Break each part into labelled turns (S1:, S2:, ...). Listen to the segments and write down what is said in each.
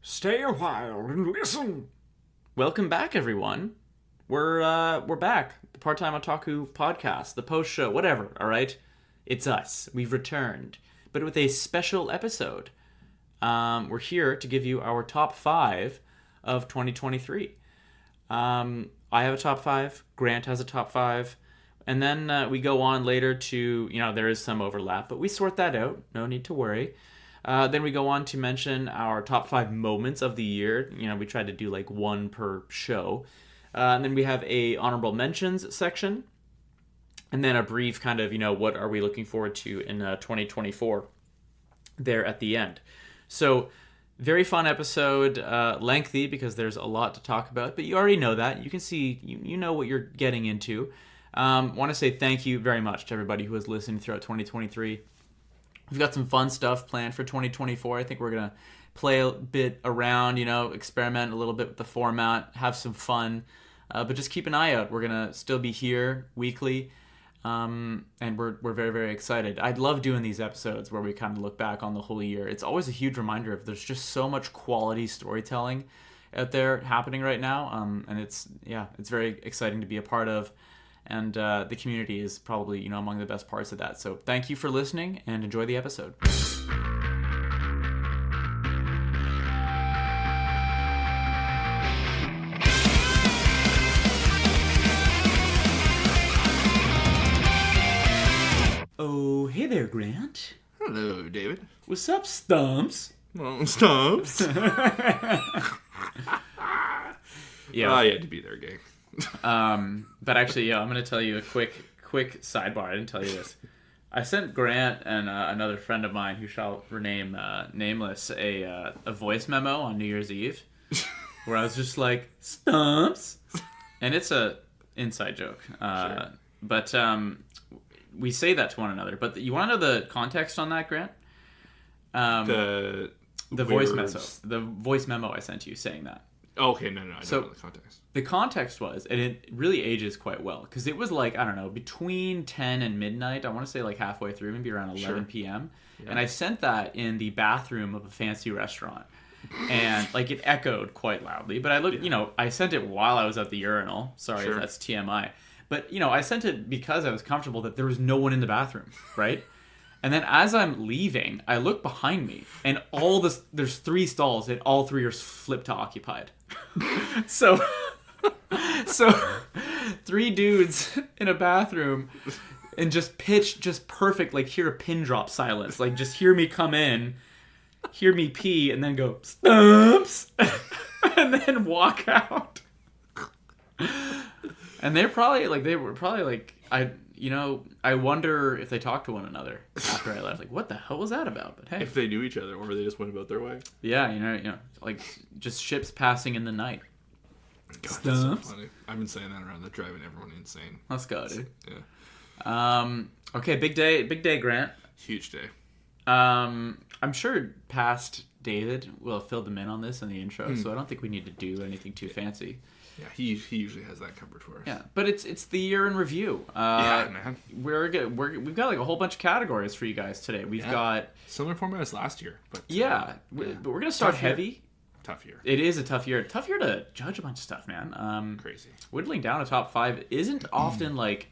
S1: Stay a while and listen.
S2: Welcome back, everyone. We're back. The Part-Time Otaku podcast, the post show, whatever. All right, it's us. We've returned, but with a special episode. We're here to give you our top 5 of 2023. I have a top 5. Grant has a top 5. And then we go on later to, there is some overlap, but we sort that out. No need to worry. Then we go on to mention our top 5 moments of the year. We tried to do like one per show. And then we have a honorable mentions section. And then a brief kind of, what are we looking forward to in 2024 there at the end. So very fun episode, lengthy because there's a lot to talk about. But you already know that. You can see, you know what you're getting into. Want to say thank you very much to everybody who has listened throughout 2023. We've got some fun stuff planned for 2024. I think we're going to play a bit around, experiment a little bit with the format, have some fun. But just keep an eye out. We're going to still be here weekly. And we're very, very excited. I'd love doing these episodes where we kind of look back on the whole year. It's always a huge reminder of there's just so much quality storytelling out there happening right now. And it's very exciting to be a part of. And the community is probably, among the best parts of that. So thank you for listening and enjoy the episode. Oh, hey there, Grant.
S1: Hello, David.
S2: What's up, Stumps?
S1: Well, Stumps.
S2: Yeah.
S1: I had to be there, gang.
S2: But actually, I'm going to tell you a quick sidebar. I didn't tell you this. I sent Grant and another friend of mine, who shall remain nameless, a voice memo on New Year's Eve, where I was just like, Stumps, and it's a inside joke.
S1: Sure.
S2: But we say that to one another. But you want to know the context on that, Grant? The voice memo I sent you saying that.
S1: Okay, no, I don't know the context.
S2: The context was, and it really ages quite well, because it was like, I don't know, between 10 and midnight. I want to say like halfway through, maybe around 11 p.m. Yeah. And I sent that in the bathroom of a fancy restaurant. And like it echoed quite loudly. But I looked, I sent it while I was at the urinal. Sorry if that's TMI. But, I sent it because I was comfortable that there was no one in the bathroom, right? And then as I'm leaving, I look behind me, and there's 3 stalls, and all 3 are flipped to occupied. So 3 dudes in a bathroom, and just pitch just perfect, like hear a pin drop silence, like just hear me come in, hear me pee, and then go Stumps, and then walk out. And they were probably like I wonder if they talked to one another after I left. Like, what the hell was that about? But hey,
S1: if they knew each other, or they just went about their way.
S2: Yeah, like just ships passing in the night.
S1: God, that's so funny. I've been saying that around. That's driving everyone insane.
S2: Let's go, dude.
S1: Yeah.
S2: Okay, big day, Grant.
S1: Huge day.
S2: I'm sure past David will have filled them in on this in the intro, so I don't think we need to do anything too fancy.
S1: Yeah, he usually has that covered for us.
S2: Yeah, but it's the year in review.
S1: Yeah, man.
S2: We've got like a whole bunch of categories for you guys today. We've got
S1: similar format as last year, but
S2: but we're gonna start heavy.
S1: Tough year.
S2: It is a tough year. Tough year to judge a bunch of stuff, man.
S1: Crazy. Whittling
S2: down a top 5 isn't often like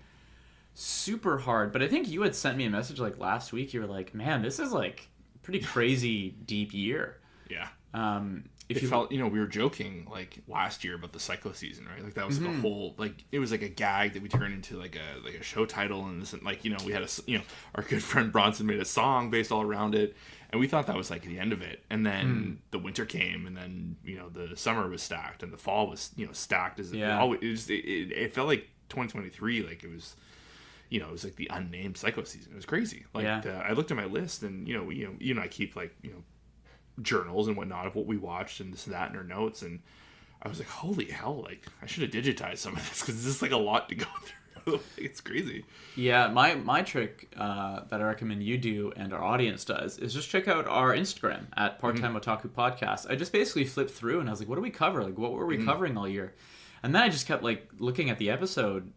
S2: super hard, but I think you had sent me a message like last week. You were like, "Man, this is like a pretty crazy deep year."
S1: Yeah.
S2: If
S1: it felt, we were joking like last year about the cyclo season, right? Like that was like a whole, like it was like a gag that we turned into like a show title, and this, like we had our good friend Bronson made a song based all around it, and we thought that was like the end of it. And then the winter came, and then the summer was stacked, and the fall was stacked as it felt like 2023, like it was. It was like the unnamed psycho season. It was crazy. Like I looked at my list, and I keep like journals and whatnot of what we watched and this and that in our notes, and I was like, holy hell, like I should have digitized some of this, because this is like a lot to go through. It's crazy.
S2: Yeah, my trick that I recommend you do and our audience does is just check out our Instagram at Part-Time Otaku Podcast. I just basically flipped through and I was like, what do we cover? Like, what were we covering all year? And then I just kept like looking at the episode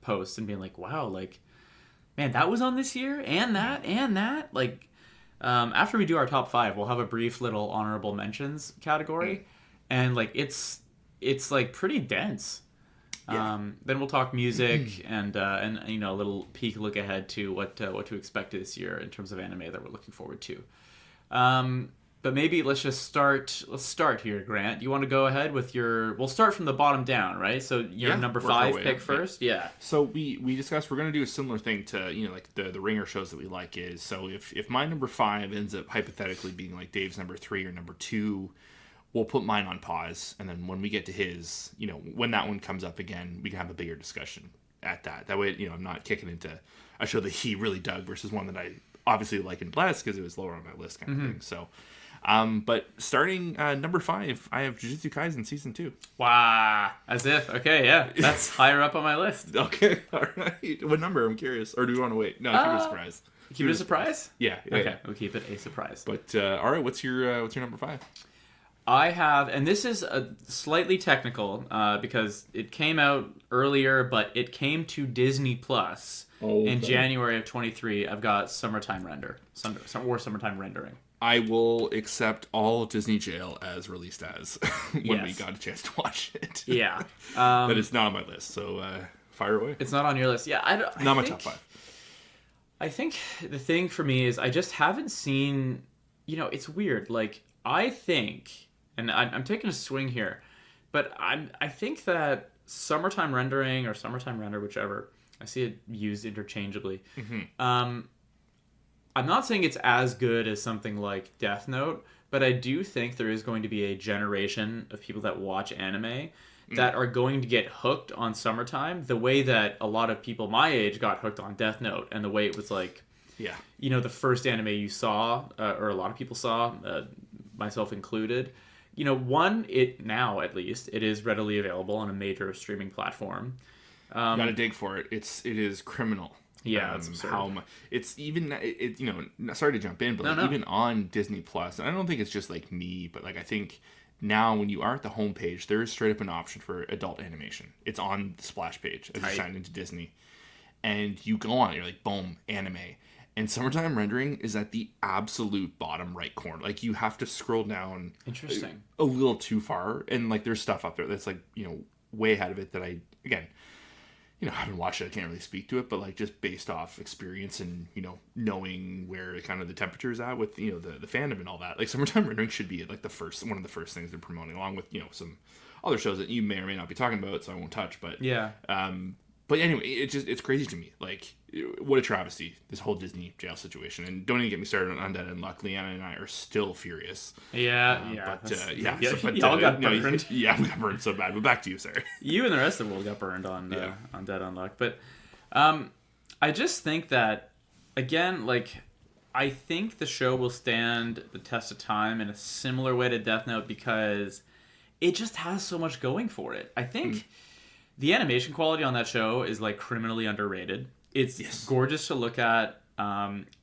S2: posts and being like, wow, like, man, that was on this year, and that, like, After we do our top 5, we'll have a brief little honorable mentions category, and like it's like pretty dense.
S1: Yeah.
S2: Then we'll talk music and you know, a little peek look ahead to what to expect this year in terms of anime that we're looking forward to. But maybe let's start here, Grant. You want to go ahead with we'll start from the bottom down, right? So your number 5 pick first? Yeah.
S1: So we discussed we're going to do a similar thing to, you know, like the ringer shows that we like is, so if my number 5 ends up hypothetically being like Dave's number 3 or number 2, we'll put mine on pause, and then when we get to his, you know, when that one comes up again, we can have a bigger discussion at that. That way, you know, I'm not kicking into a show that he really dug versus one that I obviously like and less because it was lower on my list kind of thing. So but starting number 5, I have Jujutsu Kaisen Season 2.
S2: Wow. As if. Okay, yeah. That's higher up on my list.
S1: Okay, all right. What number? I'm curious. Or do we want to wait? No, keep it a surprise.
S2: Keep it a surprise?
S1: Yeah.
S2: Okay, we'll keep it a surprise.
S1: But, all right, what's your number 5?
S2: I have, and this is slightly technical because it came out earlier, but it came to Disney Plus in January of 23. I've got Summertime Rendering.
S1: I will accept all Disney Jail as released as when we got a chance to watch it.
S2: Yeah.
S1: But it's not on my list, so fire away.
S2: It's not on your list. Yeah,
S1: not my top 5.
S2: I think the thing for me is I just haven't seen, you know, it's weird. Like, I think, and I'm taking a swing here, but I think that Summertime Rendering or Summertime Render, whichever, I see it used interchangeably. I'm not saying it's as good as something like Death Note, but I do think there is going to be a generation of people that watch anime that are going to get hooked on Summertime the way that a lot of people my age got hooked on Death Note, and the way it was like, you know, the first anime you saw, or a lot of people saw, myself included. You know, now at least, it is readily available on a major streaming platform.
S1: You gotta dig for it. It is criminal.
S2: Yeah, it's absurd.
S1: It's even, you know, sorry to jump in, but even on Disney Plus, and I don't think it's just like me, but like I think now when you are at the homepage, there is straight up an option for adult animation. It's on the splash page as you sign into Disney, and you go on it, you're like, boom, anime. And Summertime Rendering is at the absolute bottom right corner. Like, you have to scroll down a little too far, and like there's stuff up there that's like, you know, way ahead of it that I, again, you know, I haven't watched it, I can't really speak to it, but like just based off experience and, you know, knowing where kind of the temperature is at with, you know, the fandom and all that, like Summertime Rendering should be like one of the first things they're promoting, along with, you know, some other shows that you may or may not be talking about, so I won't touch, but but anyway, it's crazy to me, like, what a travesty, this whole Disney jail situation. And don't even get me started on Undead Unluck. Leanna and I are still furious.
S2: Y'all got burned.
S1: Yeah, we got burned so bad. But back to you, Sarah.
S2: You and the rest of the world got burned on Undead Unluck. But I just think that, again, like, I think the show will stand the test of time in a similar way to Death Note because it just has so much going for it. I think the animation quality on that show is, like, criminally underrated. It's gorgeous to look at.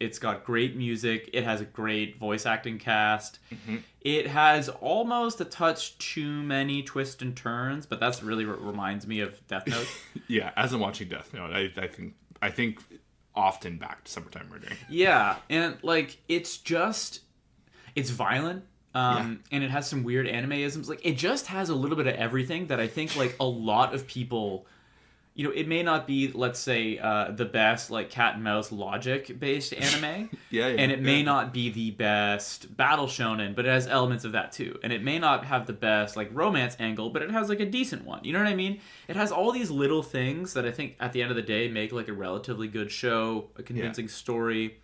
S2: It's got great music. It has a great voice acting cast. It has almost a touch too many twists and turns, but that's really what reminds me of Death Note.
S1: Yeah, as I'm watching Death Note, I think often back to Summertime Rendering.
S2: Yeah, and like it's violent. And it has some weird anime-isms. Like, it just has a little bit of everything that I think, like, a lot of people, you know, it may not be, let's say, the best, like, cat and mouse logic-based anime. And it may not be the best battle shonen, but it has elements of that, too. And it may not have the best, like, romance angle, but it has, like, a decent one. You know what I mean? It has all these little things that I think, at the end of the day, make, like, a relatively good show, a convincing story,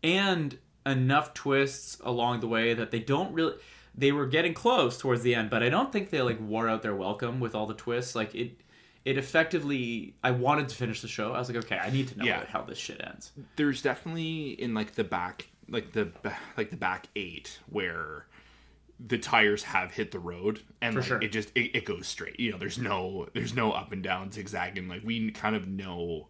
S2: and enough twists along the way that they were getting close towards the end, but I don't think they like wore out their welcome with all the twists. Like it effectively, I wanted to finish the show. I was like, okay, I need to know how this shit ends.
S1: There's definitely in like the back 8 where the tires have hit the road and it goes straight. You know, there's no up and down zigzagging. Like we kind of know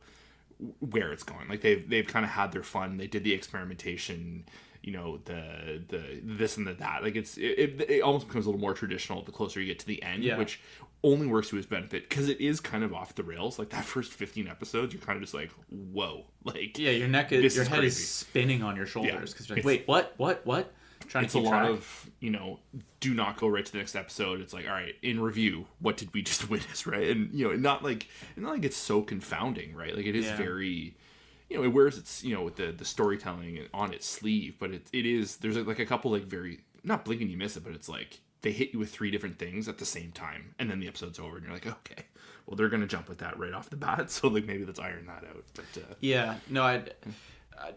S1: where it's going. Like they've kind of had their fun. They did the experimentation. you know, the this and the that. Like it almost becomes a little more traditional the closer you get to the end, which only works to his benefit because it is kind of off the rails. Like that first 15 episodes, you're kind of just like, whoa, like
S2: your head is spinning on your shoulders because you're like, wait, what?
S1: It's a lot of, you know, do not go right to the next episode. It's like, all right, in review, what did we just witness, right? And you know, not like it's so confounding, right? Like it is very, you know, it wears its, you know, with the storytelling on its sleeve, but it is, there's like a couple like very, not blink and you miss it, but it's like they hit you with 3 different things at the same time, and then the episode's over, and you're like, okay, well they're gonna jump with that right off the bat, so like maybe let's iron that out. But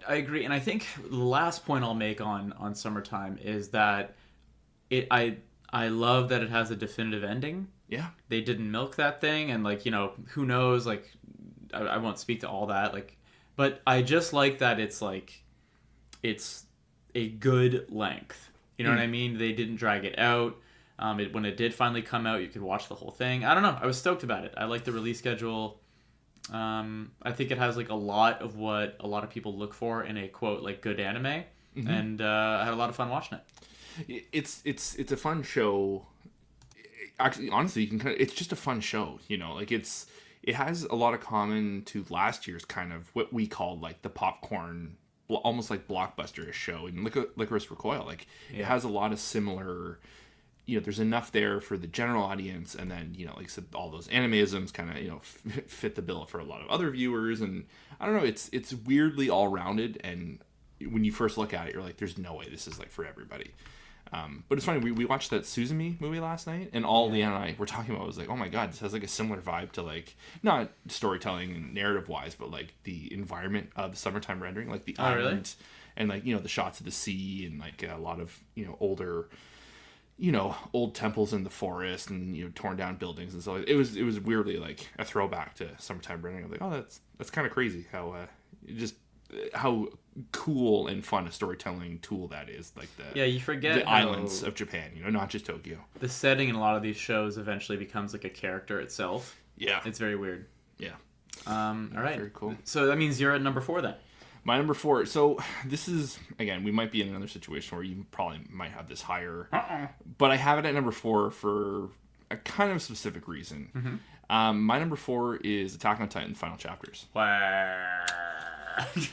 S2: I agree, and I think the last point I'll make on Summertime is that I love that it has a definitive ending.
S1: Yeah,
S2: they didn't milk that thing, and like, you know, who knows? Like, I won't speak to all that. Like, but I just like that it's like it's a good length. You know what I mean? They didn't drag it out. When it did finally come out, you could watch the whole thing. I don't know. I was stoked about it. I like the release schedule. I think it has like a lot of what a lot of people look for in a quote like good anime, and I had a lot of fun watching
S1: it. It's a fun show. Actually, honestly, it's just a fun show. You know, like it has a lot of common to last year's kind of what we called like the popcorn, almost like blockbuster-ish show, and Licorice Recoil. Like it has a lot of similar. You know, there's enough there for the general audience, and then, you know, like so all those animisms kind of, you know, fit the bill for a lot of other viewers. And I don't know, it's weirdly all rounded, and when you first look at it, you're like, there's no way this is like for everybody. But it's funny, we watched that Suzumi movie last night, and all Leanne and I were talking about was like, oh my god, this has like a similar vibe to like, not storytelling and narrative wise, but like the environment of Summertime rendering, like the island, really? And like, you know, the shots of the sea, and like a lot of, you know, older, you know, old temples in the forest, and, you know, torn down buildings and stuff. It was weirdly like a throwback to Summertime rendering. I was like, oh, that's kind of crazy how cool and fun a storytelling tool that is. Like
S2: you forget
S1: the islands of Japan, you know, not just Tokyo.
S2: The setting in a lot of these shows eventually becomes like a character itself.
S1: Yeah,
S2: it's very weird.
S1: Yeah.
S2: All right.
S1: Very cool.
S2: So that means you're at number 4 then.
S1: My number 4. So this is, again, we might be in another situation where you probably might have this higher, but I have it at number 4 for a kind of specific reason. My number 4 is Attack on Titan: Final Chapters.
S2: Wow.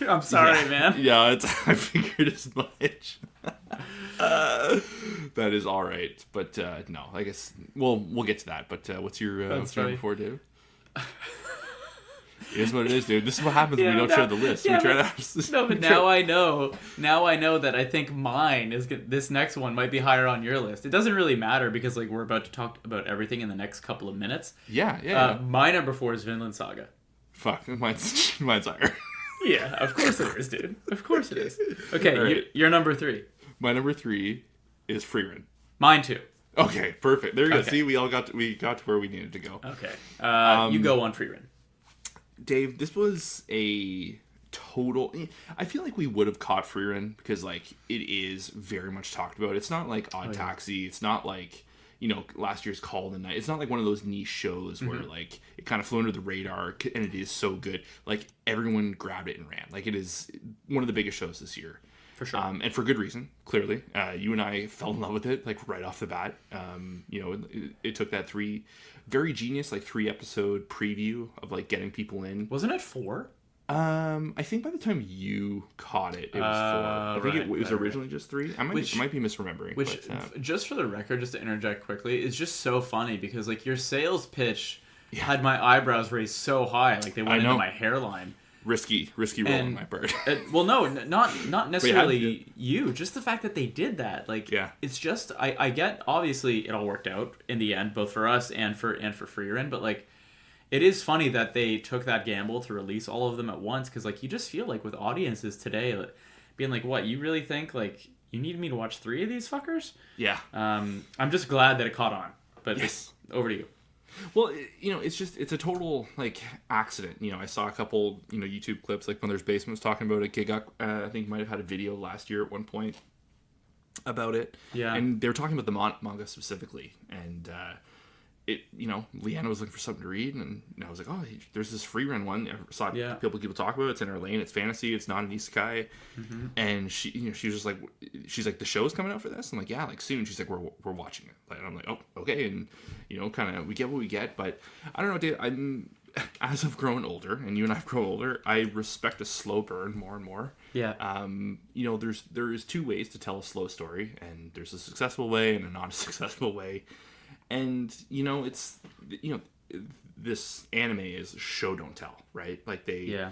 S2: I'm sorry, man.
S1: Yeah, I figured as much. That is all right, but no, I guess we'll get to that. But what's your number 4, Dave? It is what it is, dude. This is what happens when we don't share the list. We try to.
S2: No, but now I know. Now I know that I think mine is this next one might be higher on your list. It doesn't really matter because like we're about to talk about everything in the next couple of minutes.
S1: Yeah.
S2: My number 4 is Vinland Saga.
S1: Fuck, mine's higher.
S2: Yeah, of course it is, dude. Of course it is. Okay, right. Your number 3.
S1: My number 3 is Frieren.
S2: Mine too.
S1: Okay, perfect. There you go. See, we got to where we needed to go.
S2: Okay. You go on Frieren.
S1: Dave, this was a total. I feel like we would have caught Frieren because like it is very much talked about. It's not like Odd Taxi. It's not like, you know, last year's Call of the Night. It's not like one of those niche shows where like it kind of flew under the radar and it is so good. Like everyone grabbed it and ran. Like it is one of the biggest shows this year.
S2: For sure.
S1: And for good reason, clearly. You and I fell in love with it, like, right off the bat. You know, it took that very genius, like, 3-episode preview of, like, getting people in.
S2: Wasn't it 4?
S1: I think by the time you caught it, it was 4. I think it was originally just 3. I might be misremembering.
S2: Which, just for the record, just to interject quickly, is just so funny because, like, your sales pitch had my eyebrows raised so high, like, they went into my hairline.
S1: Risky roll on my part.
S2: Well, no, not necessarily you. Just the fact that they did that, like, it's just I get, obviously it all worked out in the end, both for us and for Frieren, but like, it is funny that they took that gamble to release all of them at once because like you just feel like with audiences today, like, being like, what, you really think like you need me to watch 3 of these fuckers?
S1: Yeah.
S2: I'm just glad that it caught on. But over to you.
S1: Well, you know, it's a total, like, accident. You know, I saw a couple, you know, YouTube clips, like, Mother's Basement was talking about it. Giguk, I think, might have had a video last year at one point about it.
S2: Yeah.
S1: And they were talking about the manga specifically. And Leanna was looking for something to read, and I was like, oh, there's this free run one. I saw people talk about it. It's in our lane. It's fantasy. It's not an isekai. And she was just like, she's like, the show's coming out for this. I'm like, yeah, like soon. She's like, we're watching it. And I'm like, oh, okay. And kind of we get what we get. But I don't know, Dave. As I've grown older, and you and I've grown older, I respect a slow burn more and more.
S2: Yeah.
S1: There is two ways to tell a slow story, and there's a successful way and a not successful way. And it's this anime is show don't tell, right? Like I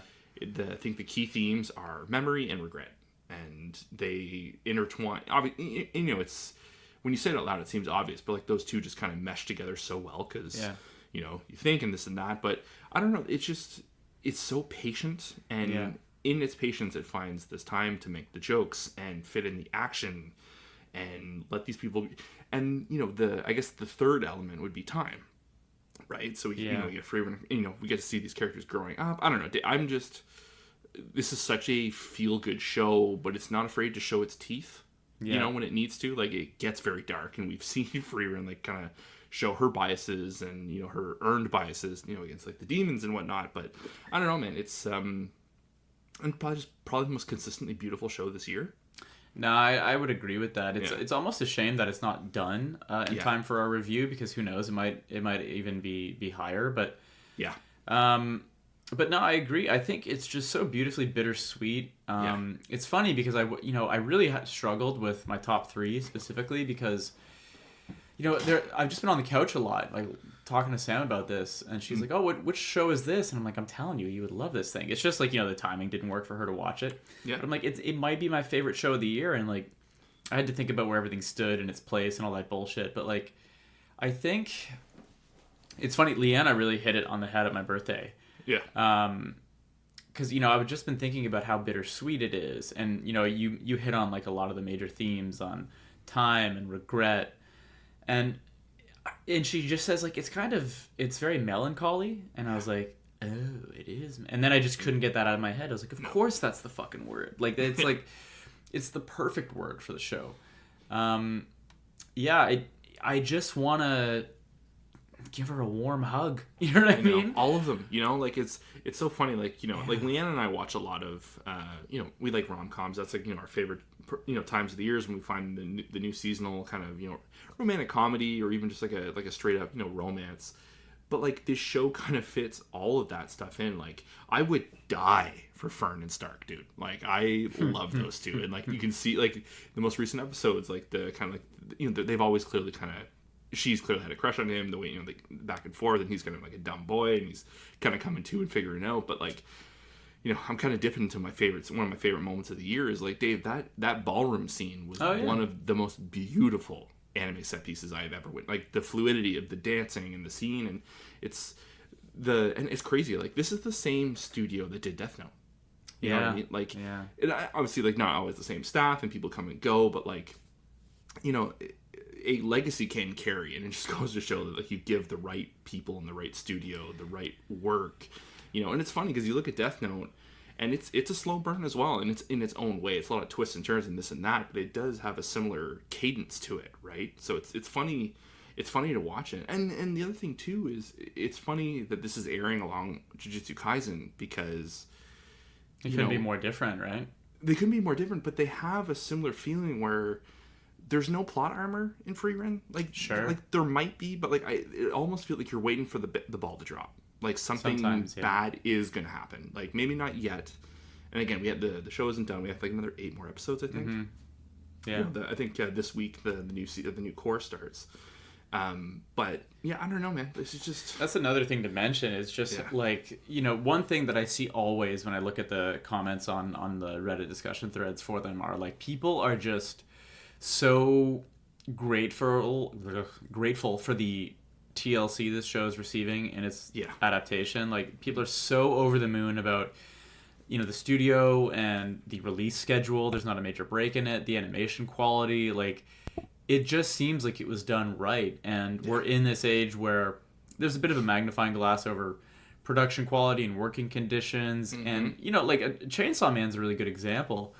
S1: think the key themes are memory and regret, and they intertwine. It's when you say it out loud, it seems obvious, but like those two just kind of mesh together so well because you think and this and that. But I don't know. It's so patient, and in its patience, it finds this time to make the jokes and fit in the action and let these people. And I guess the third element would be time, right? So we get free. We get to see these characters growing up. I don't know. This is such a feel good show, but it's not afraid to show its teeth. When it needs to. Like it gets very dark, and we've seen Freerun like kind of show her biases and her earned biases against like the demons and whatnot. But I don't know, man. It's and probably the most consistently beautiful show this year.
S2: No, I would agree with that. It's almost a shame that it's not done in time for our review, because who knows, it might even be higher. But but no, I agree. I think it's just so beautifully bittersweet. It's funny because I really struggled with my top 3 specifically because I've just been on the couch a lot, like talking to Sam about this, and she's like, "Oh, which show is this?" And I'm like, "I'm telling you, you would love this thing." It's just like the timing didn't work for her to watch it. Yeah. But I'm like, it might be my favorite show of the year, and like, I had to think about where everything stood in its place and all that bullshit. But like, I think it's funny. Leanna really hit it on the head at my birthday. Yeah. Because I've just been thinking about how bittersweet it is, and you hit on like a lot of the major themes on time and regret. And she just says like it's very melancholy, and I was like, oh, it is. And then I just couldn't get that out of my head. I was like, of course that's the fucking word. Like it's like it's the perfect word for the show. I just want to give her a warm hug. You know what I mean?
S1: All of them. Like it's so funny. Like like Leanna and I watch a lot of we like rom-coms. That's like our favorite times of the years when we find the new seasonal kind of romantic comedy, or even just like a straight up romance. But like this show kind of fits all of that stuff in. Like I would die for Fern and Stark, dude. Like I love those two, and like you can see like the most recent episodes, like the kind of like they've always clearly kind of. She's clearly had a crush on him, the way like back and forth, and he's kind of like a dumb boy, and he's kind of coming to and figuring it out. But like, I'm kind of dipping into my favorites. One of my favorite moments of the year is like, Dave, that ballroom scene was one of the most beautiful anime set pieces I've ever witnessed. Like the fluidity of the dancing and the scene, and it's crazy. Like this is the same studio that did Death Note. You know what I mean? Like, it, obviously, like not always the same staff, and people come and go, but like, a legacy can carry, and it just goes to show that like you give the right people in the right studio the right work, and it's funny because you look at Death Note, and it's a slow burn as well, and it's in its own way. It's a lot of twists and turns and this and that, but it does have a similar cadence to it, right? So it's funny to watch it. And the other thing too is it's funny that this is airing along Jujutsu Kaisen, because
S2: it couldn't be more different, right?
S1: They couldn't be more different, but they have a similar feeling where there's no plot armor in Freerun. Like, sure, like there might be, but like it almost feels like you're waiting for the ball to drop. Like something bad is gonna happen. Like maybe not yet. And again, we had the show isn't done. We have like another 8 more episodes, I think. Mm-hmm. Yeah, I think this week the new core starts. But yeah, I don't know, man. This is just
S2: that's another thing to mention. Is just like one thing that I see always when I look at the comments on the Reddit discussion threads for them are like people are just so grateful for the TLC this show is receiving in its adaptation. Like people are so over the moon about the studio and the release schedule. There's not a major break in it. The animation quality, like it just seems like it was done right. And we're in this age where there's a bit of a magnifying glass over production quality and working conditions. Mm-hmm. And like Chainsaw Man's a really good example,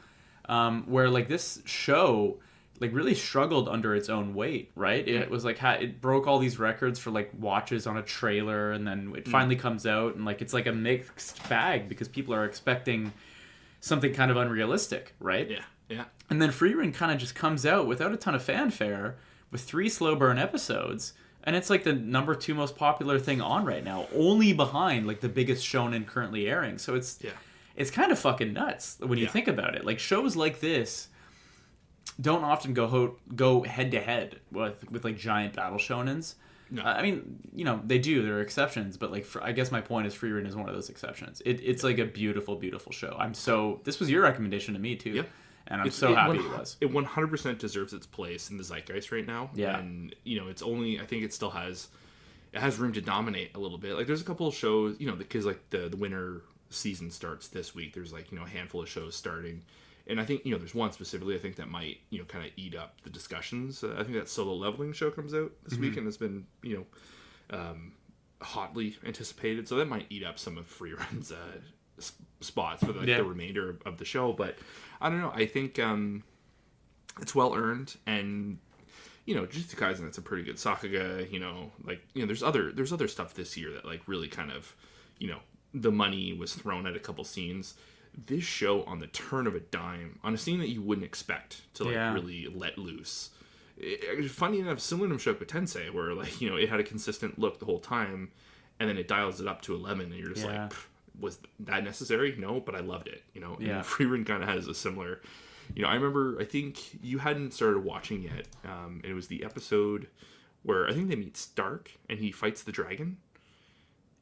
S2: where like this show like really struggled under its own weight, right? It was like it broke all these records for like watches on a trailer, and then it finally comes out, and like it's like a mixed bag because people are expecting something kind of unrealistic, right?
S1: Yeah.
S2: And then Free Run kind of just comes out without a ton of fanfare with 3 slow burn episodes, and it's like the number 2 most popular thing on right now, only behind like the biggest shonen currently airing. So it's kind of fucking nuts when you think about it. Like shows like this don't often go head to head with like giant battle shonens.
S1: No.
S2: I mean, they do. There are exceptions, but like I guess my point is Free Run is one of those exceptions. It's like a beautiful, beautiful show. This was your recommendation to me too.
S1: Yeah.
S2: And I'm so happy it was.
S1: It 100% deserves its place in the zeitgeist right now.
S2: Yeah.
S1: And it's only, I think it still has room to dominate a little bit. Like there's a couple of shows, because like the winter season starts this week. There's like a handful of shows starting. And I think, there's one specifically I think that might, kind of eat up the discussions. I think that Solo Leveling show comes out this week and has been, hotly anticipated. So that might eat up some of Free Run's spots for the remainder of the show. But I don't know. I think it's well earned. And, Jujutsu Kaisen, it's a pretty good Sakuga. There's other stuff this year that like really kind of, the money was thrown at a couple scenes. This show on the turn of a dime, on a scene that you wouldn't expect to really let loose. Funny enough, similar to Mushoku Tensei, where like it had a consistent look the whole time, and then it dials it up to 11, and you're just like, was that necessary? No, but I loved it. And Free Run kind of has a similar. I remember, I think you hadn't started watching yet. And it was the episode where I think they meet Stark and he fights the dragon,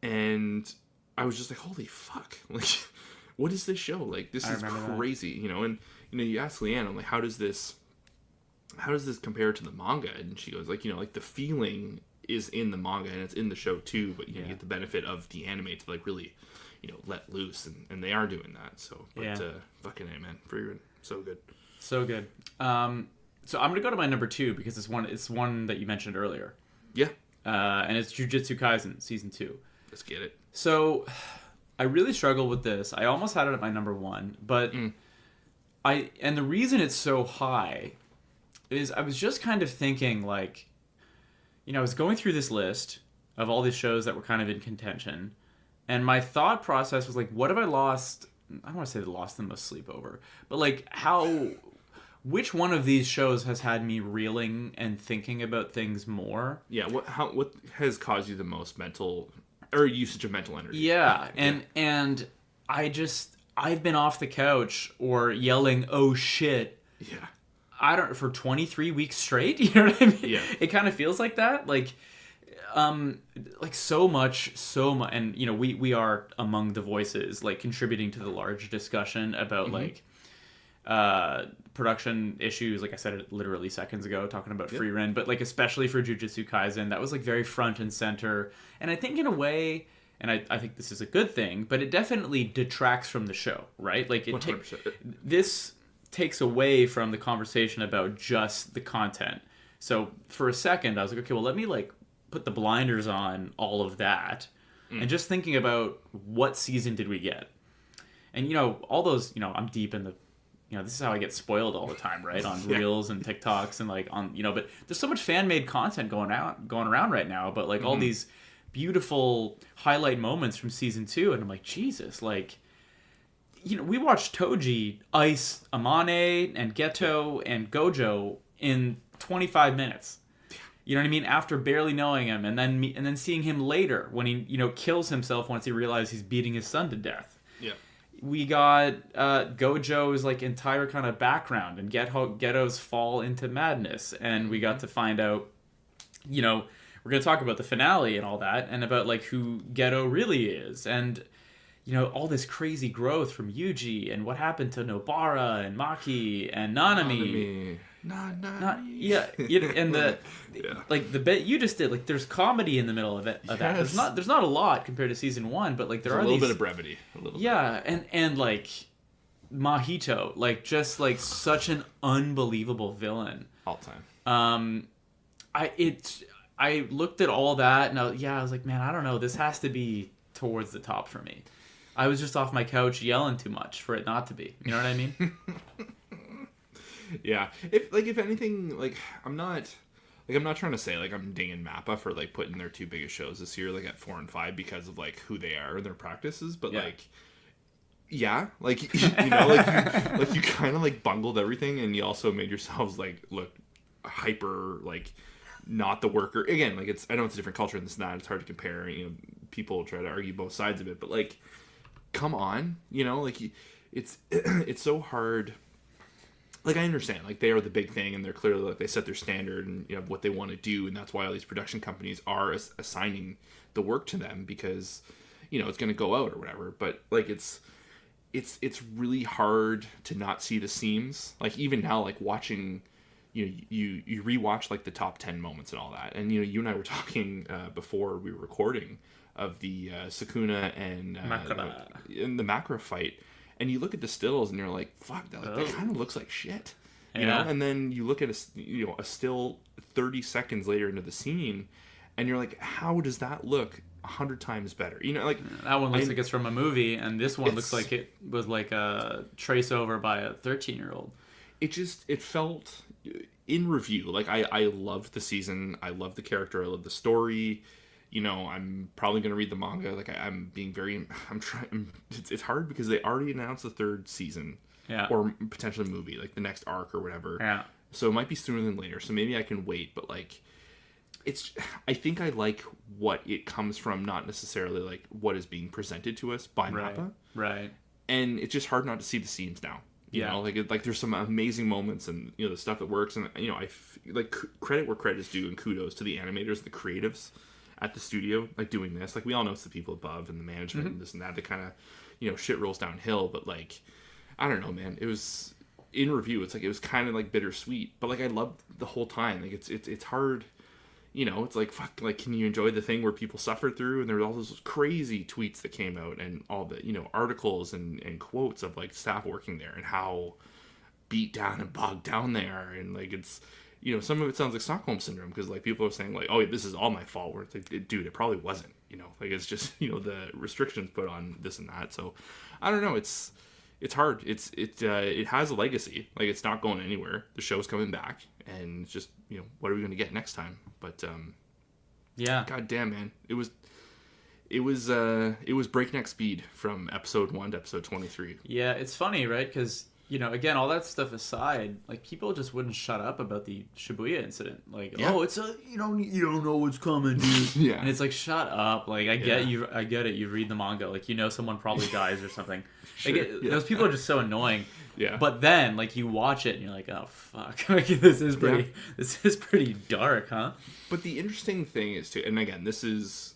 S1: and I was just like, holy fuck, like. What is this show? Like, this is crazy, and you ask Leanne, I'm like, how does this compare to the manga? And she goes like, like the feeling is in the manga and it's in the show too, but you get the benefit of the anime to like really, let loose, and they are doing that. So, but fucking A, man, Free Run, so good.
S2: So good. So I'm gonna go to my number 2 because it's one that you mentioned earlier.
S1: Yeah.
S2: And it's Jujutsu Kaisen season 2.
S1: Let's get it.
S2: So I really struggle with this. I almost had it at my number 1, but and the reason it's so high is I was just kind of thinking like, I was going through this list of all these shows that were kind of in contention, and my thought process was like, what have I lost? I don't want to say lost the most sleep over, but like which one of these shows has had me reeling and thinking about things more?
S1: Yeah. What has caused you the most mental or usage of mental energy?
S2: Yeah, and I've been off the couch or yelling, "Oh shit!"
S1: Yeah,
S2: for 23 weeks straight. You know what I mean?
S1: Yeah,
S2: it kind of feels like that. Like so much, and we are among the voices like contributing to the large discussion about like production issues. Like I said it literally seconds ago, talking about Free Run, but like especially for Jujutsu Kaisen, that was like very front and center. And I think in a way, and I think this is a good thing, but it definitely detracts from the show, right? Like this takes away from the conversation about just the content. So for a second, I was like, okay, well, let me like put the blinders on all of that, and just thinking about what season did we get, and all those, I'm deep in the. This is how I get spoiled all the time, right? On Reels and TikToks and like on, but there's so much fan-made content going around right now, but like all these beautiful highlight moments from season 2, and I'm like, Jesus, like, we watched Toji ice Amane and Geto and Gojo in 25 minutes. You know what I mean? After barely knowing him, and then seeing him later when he, kills himself once he realizes he's beating his son to death.
S1: Yeah.
S2: We got Gojo's like entire kind of background and Geto's fall into madness, and we got to find out, we're going to talk about the finale and all that, and about like who Geto really is, and all this crazy growth from Yuji, and what happened to Nobara and Maki and Nanami. And the like the bit you just did, like there's comedy in the middle of it. Of that. There's not a lot compared to season 1, but like there's
S1: a little bit of brevity.
S2: And like Mahito, like just like such an unbelievable villain
S1: all time.
S2: I looked at all that and I was like, man, I don't know, this has to be towards the top for me. I was just off my couch yelling too much for it not to be. You know what I mean?
S1: Yeah. If anything, like I'm not trying to say like I'm dinging Mappa for like putting their two biggest shows this year like at 4 and 5 because of like who they are and their practices, but like yeah, like like you kind of like bungled everything, and you also made yourselves like look hyper like not the worker again. Like I know it's a different culture and this and that. It's hard to compare. People try to argue both sides of it, but like, come on, like it's it's so hard. Like I understand, like they are the big thing, and they're clearly like they set their standard and what they want to do, and that's why all these production companies are assigning the work to them because it's going to go out or whatever. But like it's really hard to not see the seams. Like even now, like watching, you rewatch like the top 10 moments and all that, and you and I were talking before we were recording of the Sakuna and the Makra fight. And you look at the stills and you're like, fuck, that kind of looks like shit. You know? And then you look at a still 30 seconds later into the scene and you're like, how does that look 100 times better? Like
S2: that one looks like it's from a movie, and this one looks like it was like a trace over by a 13-year-old.
S1: It felt in review, like I loved the season. I loved the character. I loved the story. I'm probably going to read the manga. Like I'm trying. It's hard because they already announced the third season, or potentially movie, like the next arc or whatever.
S2: Yeah.
S1: So it might be sooner than later. So maybe I can wait. But like, I think I like what it comes from, not necessarily like what is being presented to us by Mappa.
S2: Right.
S1: And it's just hard not to see the seams now. You know, like there's some amazing moments, and the stuff that works, and I like credit where credit is due, and kudos to the animators, the creatives at the studio, like doing this. Like we all know it's the people above and the management and this and that kind of shit rolls downhill. But like I don't know, man, it was in review, it's like it was kind of like bittersweet, but like I loved the whole time. Like it's hard, it's like fuck, like can you enjoy the thing where people suffered through? And there were all those crazy tweets that came out and all the articles and quotes of like staff working there and how beat down and bogged down they are. And like it's some of it sounds like Stockholm syndrome because like people are saying like, oh, this is all my fault, where it's like, dude, it probably wasn't. Like it's just the restrictions put on this and that. So I don't know, it's hard. It has a legacy. Like it's not going anywhere. The show's coming back, and it's just what are we going to get next time? But yeah, god damn, man, it was breakneck speed from episode 1 to episode 23.
S2: Yeah, it's funny, right? Because again, all that stuff aside, like people just wouldn't shut up about the Shibuya incident. Like, oh, it's you don't know what's coming, dude.
S1: Yeah,
S2: and it's like, shut up. Like, I get it. You read the manga, like someone probably dies or something.
S1: Sure,
S2: like, those people are just so annoying.
S1: Yeah.
S2: But then, like, you watch it and you're like, oh fuck, like this is pretty dark, huh?
S1: But the interesting thing is too, and again, this isn't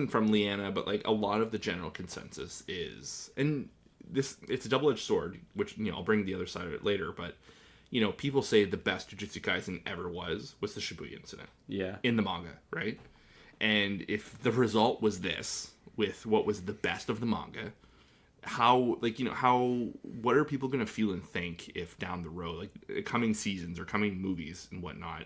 S1: from Leanna, but like a lot of the general consensus is, and it's a double-edged sword, which I'll bring the other side of it later, but people say the best Jujutsu Kaisen ever was the Shibuya incident.
S2: Yeah.
S1: In the manga, right? And if the result was this with what was the best of the manga, what are people going to feel and think if down the road, like coming seasons or coming movies and whatnot,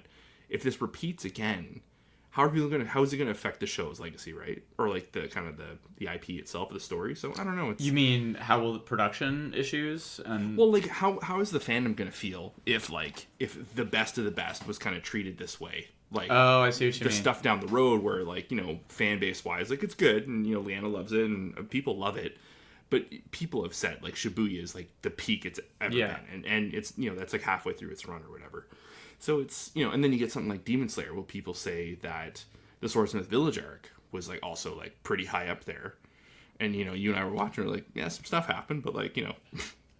S1: if this repeats again, how is it going to affect the show's legacy, right? Or like the kind of the IP itself, the story. So I don't know.
S2: You mean how will the production issues and
S1: like how is the fandom going to feel if the best of the best was kind of treated this way? Like,
S2: oh, I see what you mean.
S1: The stuff down the road where like fan base wise, like it's good and Leanna loves it and people love it. But people have said like Shibuya is like the peak it's ever been, and it's that's like halfway through its run or whatever. So it's and then you get something like Demon Slayer, where people say that the Swordsmith Village arc was like also like pretty high up there, and you and I were watching, we're like, yeah, some stuff happened, but like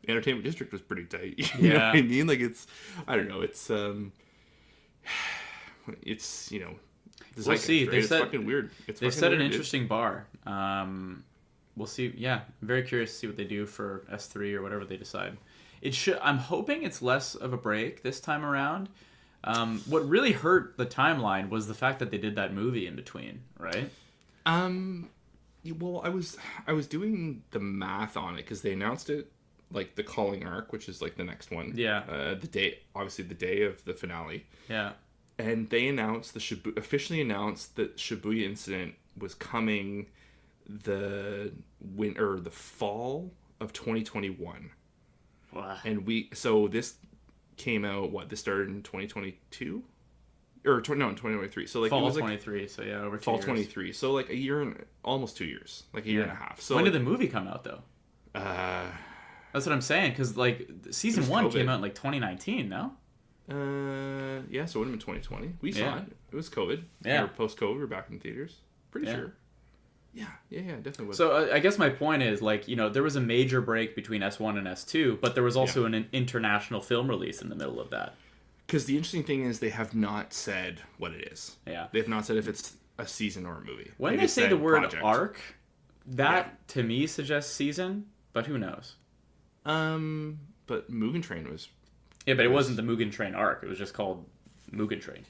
S1: Entertainment District was pretty tight. You know what I mean? Like it's, I don't know, it's
S2: we'll see.
S1: Right? It's fucking weird.
S2: They set an interesting bar. We'll see. Yeah, I'm very curious to see what they do for S3 or whatever they decide. I'm hoping it's less of a break this time around. What really hurt the timeline was the fact that they did that movie in between, right?
S1: Well, I was doing the math on it because they announced it like the Calling arc, which is like the next one.
S2: Yeah.
S1: The day of the finale.
S2: Yeah.
S1: And they announced officially announced that Shibuya incident was coming the fall of 2021.
S2: Wow.
S1: And this came out, this started in 2022? Or, in 2023. So, like,
S2: fall
S1: it was
S2: 23, so yeah, over 2
S1: fall
S2: years.
S1: 23. So, like, a year and almost 2 years. Like, a year and a half. So
S2: when
S1: like,
S2: did the movie come out, though? That's what I'm saying, because, like, season 1
S1: COVID.
S2: came out in, like, 2019, no?
S1: Yeah, so it would have been 2020. We saw it. It was COVID.
S2: Yeah.
S1: Or post-COVID, we're back in theaters. Pretty sure. Yeah, definitely was.
S2: So I guess my point is, like, you know, there was a major break between S1 and S2, but there was also an international film release in the middle of that.
S1: Because the interesting thing is they have not said what it is.
S2: Yeah.
S1: They have not said if it's a season or a movie.
S2: When
S1: Like,
S2: they
S1: it
S2: say
S1: said
S2: the word
S1: project.
S2: arc, that to me suggests season, but who knows?
S1: But Mugen Train was...
S2: Yeah, but it wasn't the Mugen Train arc. It was just called Mugen Train.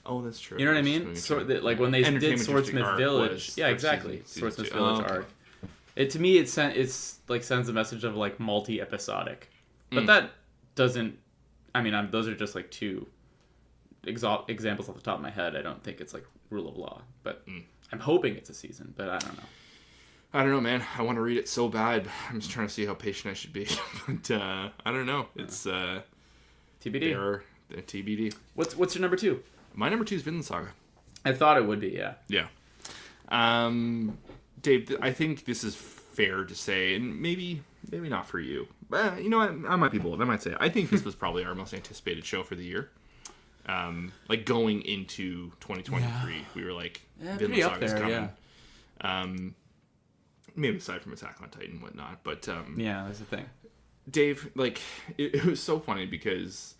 S1: Oh, that's true.
S2: You know what I mean? So, like, when they did
S1: Entertainment
S2: Swordsmith
S1: District
S2: Village...
S1: was
S2: Yeah,
S1: for
S2: exactly.
S1: season
S2: Swordsmith
S1: 2.
S2: Village
S1: okay.
S2: arc. To me, it's like sends a message of, like, multi-episodic. But that doesn't... I mean, those are just, like, two examples off the top of my head. I don't think it's, like, rule of law. But I'm hoping it's a season, but I don't know.
S1: I don't know, man. I want to read it so bad. I'm just trying to see how patient I should be. But I don't know. It's
S2: TBD.
S1: They're TBD.
S2: What's your number 2?
S1: My number 2 is Vinland Saga.
S2: I thought it would be, yeah.
S1: Yeah. Dave, I think this is fair to say, and maybe not for you. But you know what? I might be bold. I might say I think this was probably our most anticipated show for the year. Like going into 2023, we were like,
S2: pretty up there,
S1: coming.
S2: yeah.
S1: Maybe aside from Attack on Titan and whatnot, but
S2: Yeah, that's the thing.
S1: Dave, like, it was so funny because,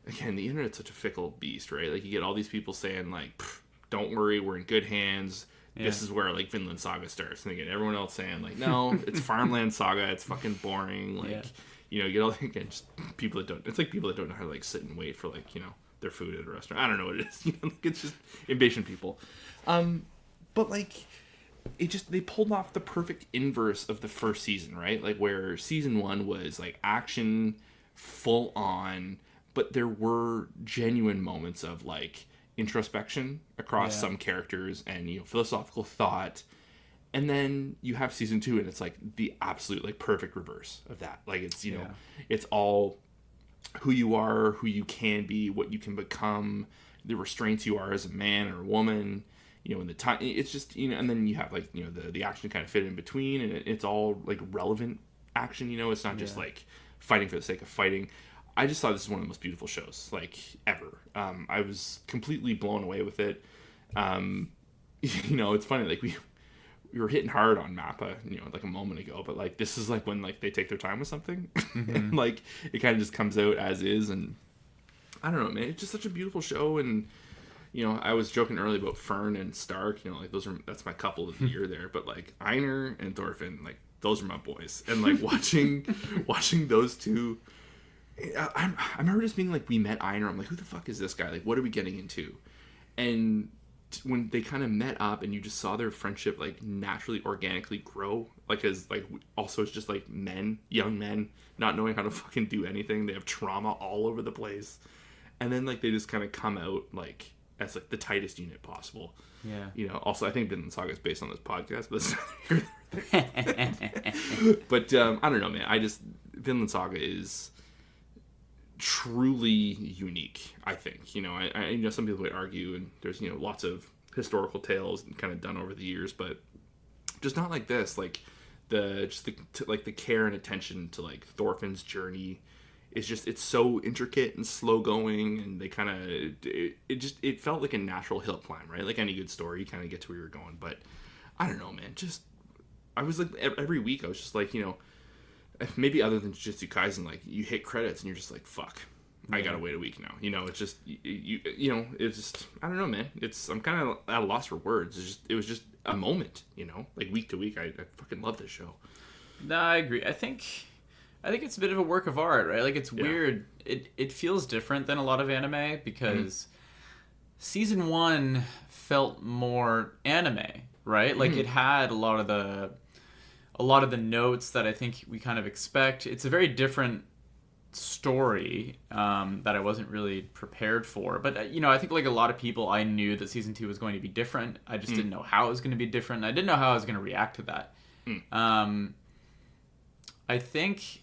S1: again, the internet's such a fickle beast, right? Like, you get all these people saying, like, don't worry, we're in good hands. Yeah. This is where, like, Vinland Saga starts. And again, everyone else saying, like, no, it's Farmland Saga. It's fucking boring. Like, you know, you get all, again, just people that don't, it's like people that don't know how to, like, sit and wait for, like, you know, their food at a restaurant. I don't know what it is. You know, like, it's just impatient people. But, like, they pulled off the perfect inverse of the first season, right? Like, where season 1 was like action, full on, but there were genuine moments of like introspection across some characters and, you know, philosophical thought. And then you have season 2 and it's like the absolute like perfect reverse of that. Like, it's, you know, it's all who you are, who you can be, what you can become, the restraints you are as a man or a woman. You know, in the time, it's just, you know, and then you have like, you know, the action kind of fit in between, and it's all like relevant action. You know, it's not just like fighting for the sake of fighting. I just thought this is one of the most beautiful shows like ever. I was completely blown away with it. You know, it's funny, like we were hitting hard on Mappa, you know, like a moment ago, but like this is like when like they take their time with something, and like it kind of just comes out as is, and I don't know, man, it's just such a beautiful show. And you know, I was joking earlier about Fern and Stark, you know, like that's my couple of the year there, but like Einar and Thorfinn, like those are my boys. And like watching those two, I remember just being like, we met Einar, I'm like, who the fuck is this guy? Like, what are we getting into? And when they kind of met up and you just saw their friendship like naturally, organically grow, like as like also it's just like young men, not knowing how to fucking do anything. They have trauma all over the place. And then like they just kind of come out like as like the tightest unit possible. Yeah. You know, also I think Vinland Saga is based on this podcast, but but I don't know, man. Vinland Saga is truly unique, I think. You know, I you know, some people would argue, and there's, you know, lots of historical tales kind of done over the years, but just not like this. Like the care and attention to like Thorfinn's journey. It's so intricate and slow going, and they kind of it felt like a natural hill climb, right? Like any good story, you kind of get to where you're going. But I don't know, man. Just I was like every week I was just like, you know, maybe other than Jujutsu Kaisen, like you hit credits and you're just like, fuck, I gotta wait a week now. You know, it's just you know, it's just I don't know, man. I'm kind of at a loss for words. It was just a moment, you know, like week to week. I fucking love this show.
S2: No, I agree. I think it's a bit of a work of art, right? Like, it's weird. It feels different than a lot of anime because season 1 felt more anime, right? Like it had a lot of the notes that I think we kind of expect. It's a very different story that I wasn't really prepared for. But you know, I think like a lot of people, I knew that season 2 was going to be different. I just didn't know how it was going to be different. I didn't know how I was going to react to that. I think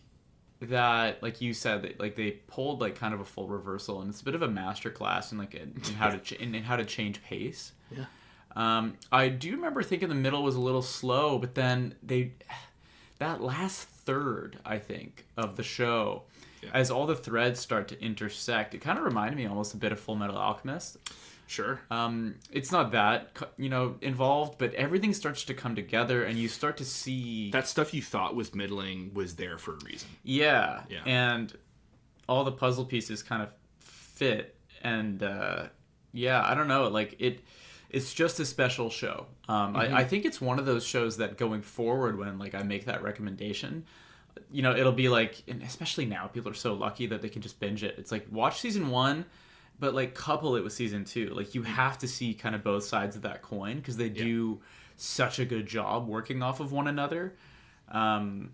S2: that, like you said, that like they pulled like kind of a full reversal, and it's a bit of a masterclass in like in how to in how to change pace.
S1: Yeah.
S2: I do remember thinking the middle was a little slow, but then that last third, I think, of the show, as all the threads start to intersect, it kind of reminded me almost a bit of Full Metal Alchemist.
S1: Sure.
S2: It's not that, involved, but everything starts to come together, and you start to see...
S1: That stuff you thought was middling was there for a reason.
S2: Yeah. And all the puzzle pieces kind of fit, and, I don't know, like, it's just a special show. I think it's one of those shows that going forward, when, like, I make that recommendation... it'll be like, and especially now, people are so lucky that they can just binge it. It's like, watch season 1, but like couple it with season 2. Like, you have to see kind of both sides of that coin, because they do such a good job working off of one another. I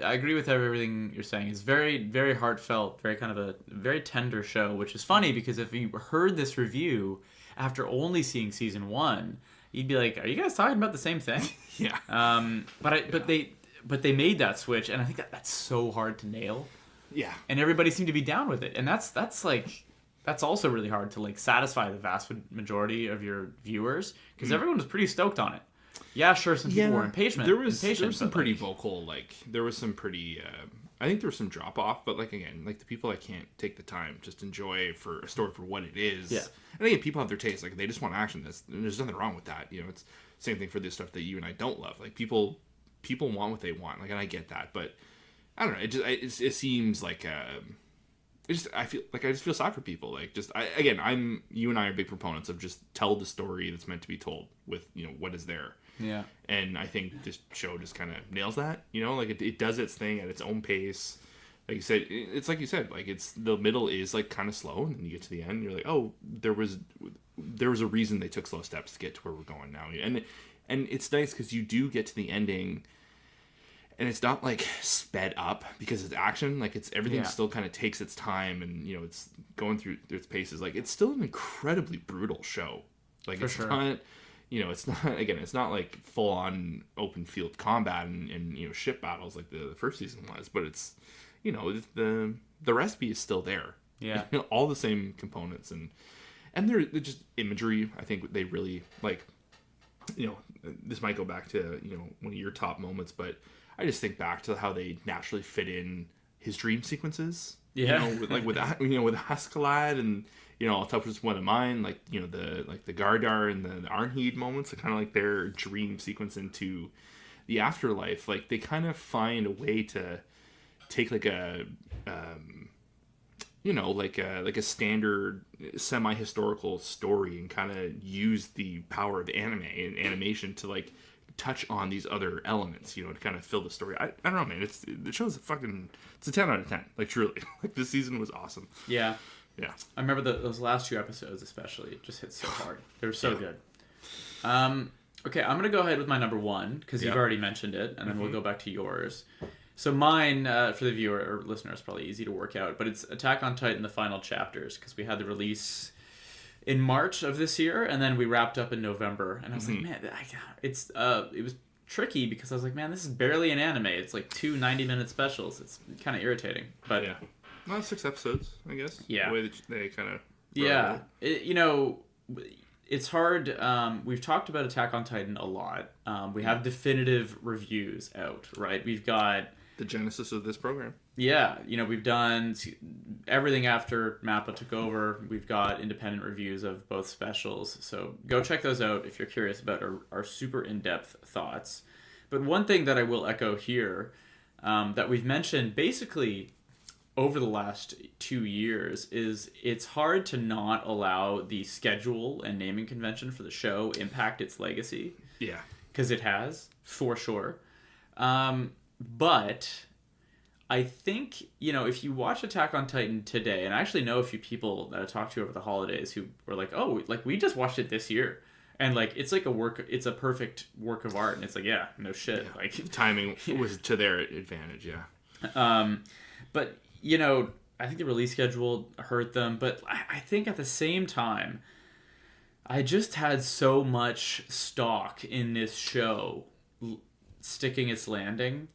S2: agree with everything you're saying. It's very, very heartfelt, very kind of a very tender show, which is funny because if you heard this review after only seeing season 1, you'd be like, are you guys talking about the same thing?
S1: Yeah.
S2: But they made that switch, and I think that's so hard to nail.
S1: Yeah.
S2: And everybody seemed to be down with it. And that's also really hard to like satisfy the vast majority of your viewers, because everyone was pretty stoked on it. Yeah, sure, some people were impatient.
S1: There was some pretty vocal, like, there was some pretty, I think there was some drop off, but like, again, like the people that can't take the time, just enjoy for a story for what it is.
S2: Yeah.
S1: And again, people have their taste, like they just want action. There's nothing wrong with that. It's same thing for the stuff that you and I don't love. Like people want what they want, like, and I get that, but I don't know. It seems like I just feel sad for people. Like, you and I are big proponents of just tell the story that's meant to be told with what is there.
S2: Yeah.
S1: And I think this show just kind of nails that. Like it does its thing at its own pace. Like you said, it's like you said, like it's the middle is like kind of slow, and then you get to the end, you're like, oh, there was a reason they took slow steps to get to where we're going now, and it's nice because you do get to the ending. And it's not like sped up because it's action. Like everything still kind of takes its time, and it's going through its paces. Like it's still an incredibly brutal show. Like it's not, it's not, again, it's not like full on open field combat and ship battles like the first season was. But it's the recipe is still there.
S2: Yeah,
S1: all the same components, and they're just imagery. I think they really like. This might go back to one of your top moments, but I just think back to how they naturally fit in his dream sequences.
S2: Yeah.
S1: With Askeladd, and I'll touch with one of mine, like the Gardar and the Arnheid moments, are kind of like their dream sequence into the afterlife. Like they kind of find a way to take like a like a standard semi-historical story and kind of use the power of anime and animation to like touch on these other elements, to kind of fill the story. I don't know, man. The show's it's a 10 out of 10. Like truly, like this season was awesome.
S2: Yeah.
S1: Yeah.
S2: I remember those last 2 episodes especially. It just hit so hard. They were so good. Okay, I'm gonna go ahead with my number 1 because you've already mentioned it, and then we'll go back to yours. So mine, for the viewer or listener, is probably easy to work out, but it's Attack on Titan: The Final Chapters, because we had the release in March of this year, and then we wrapped up in November, and I was like, man, it was tricky because I was like, man, this is barely an anime. It's like 2 90-minute specials. It's kind of irritating, but
S1: yeah, well, 6 episodes, I guess.
S2: Yeah,
S1: the way that they kind of
S2: it's hard. We've talked about Attack on Titan a lot. We have definitive reviews out, right? We've got
S1: the genesis of this program.
S2: Yeah, we've done everything after Mappa took over. We've got independent reviews of both specials. So go check those out if you're curious about our super in-depth thoughts. But one thing that I will echo here that we've mentioned basically over the last 2 years is it's hard to not allow the schedule and naming convention for the show impact its legacy.
S1: Yeah.
S2: Because it has, for sure. But I think, if you watch Attack on Titan today, and I actually know a few people that I talked to over the holidays who were like, oh, like we just watched it this year. And like, it's like it's a perfect work of art. And it's like, yeah, no shit.
S1: Yeah.
S2: Like
S1: timing was to their advantage. Yeah.
S2: But, I think the release schedule hurt them. But I think at the same time, I just had so much stock in this show sticking its landing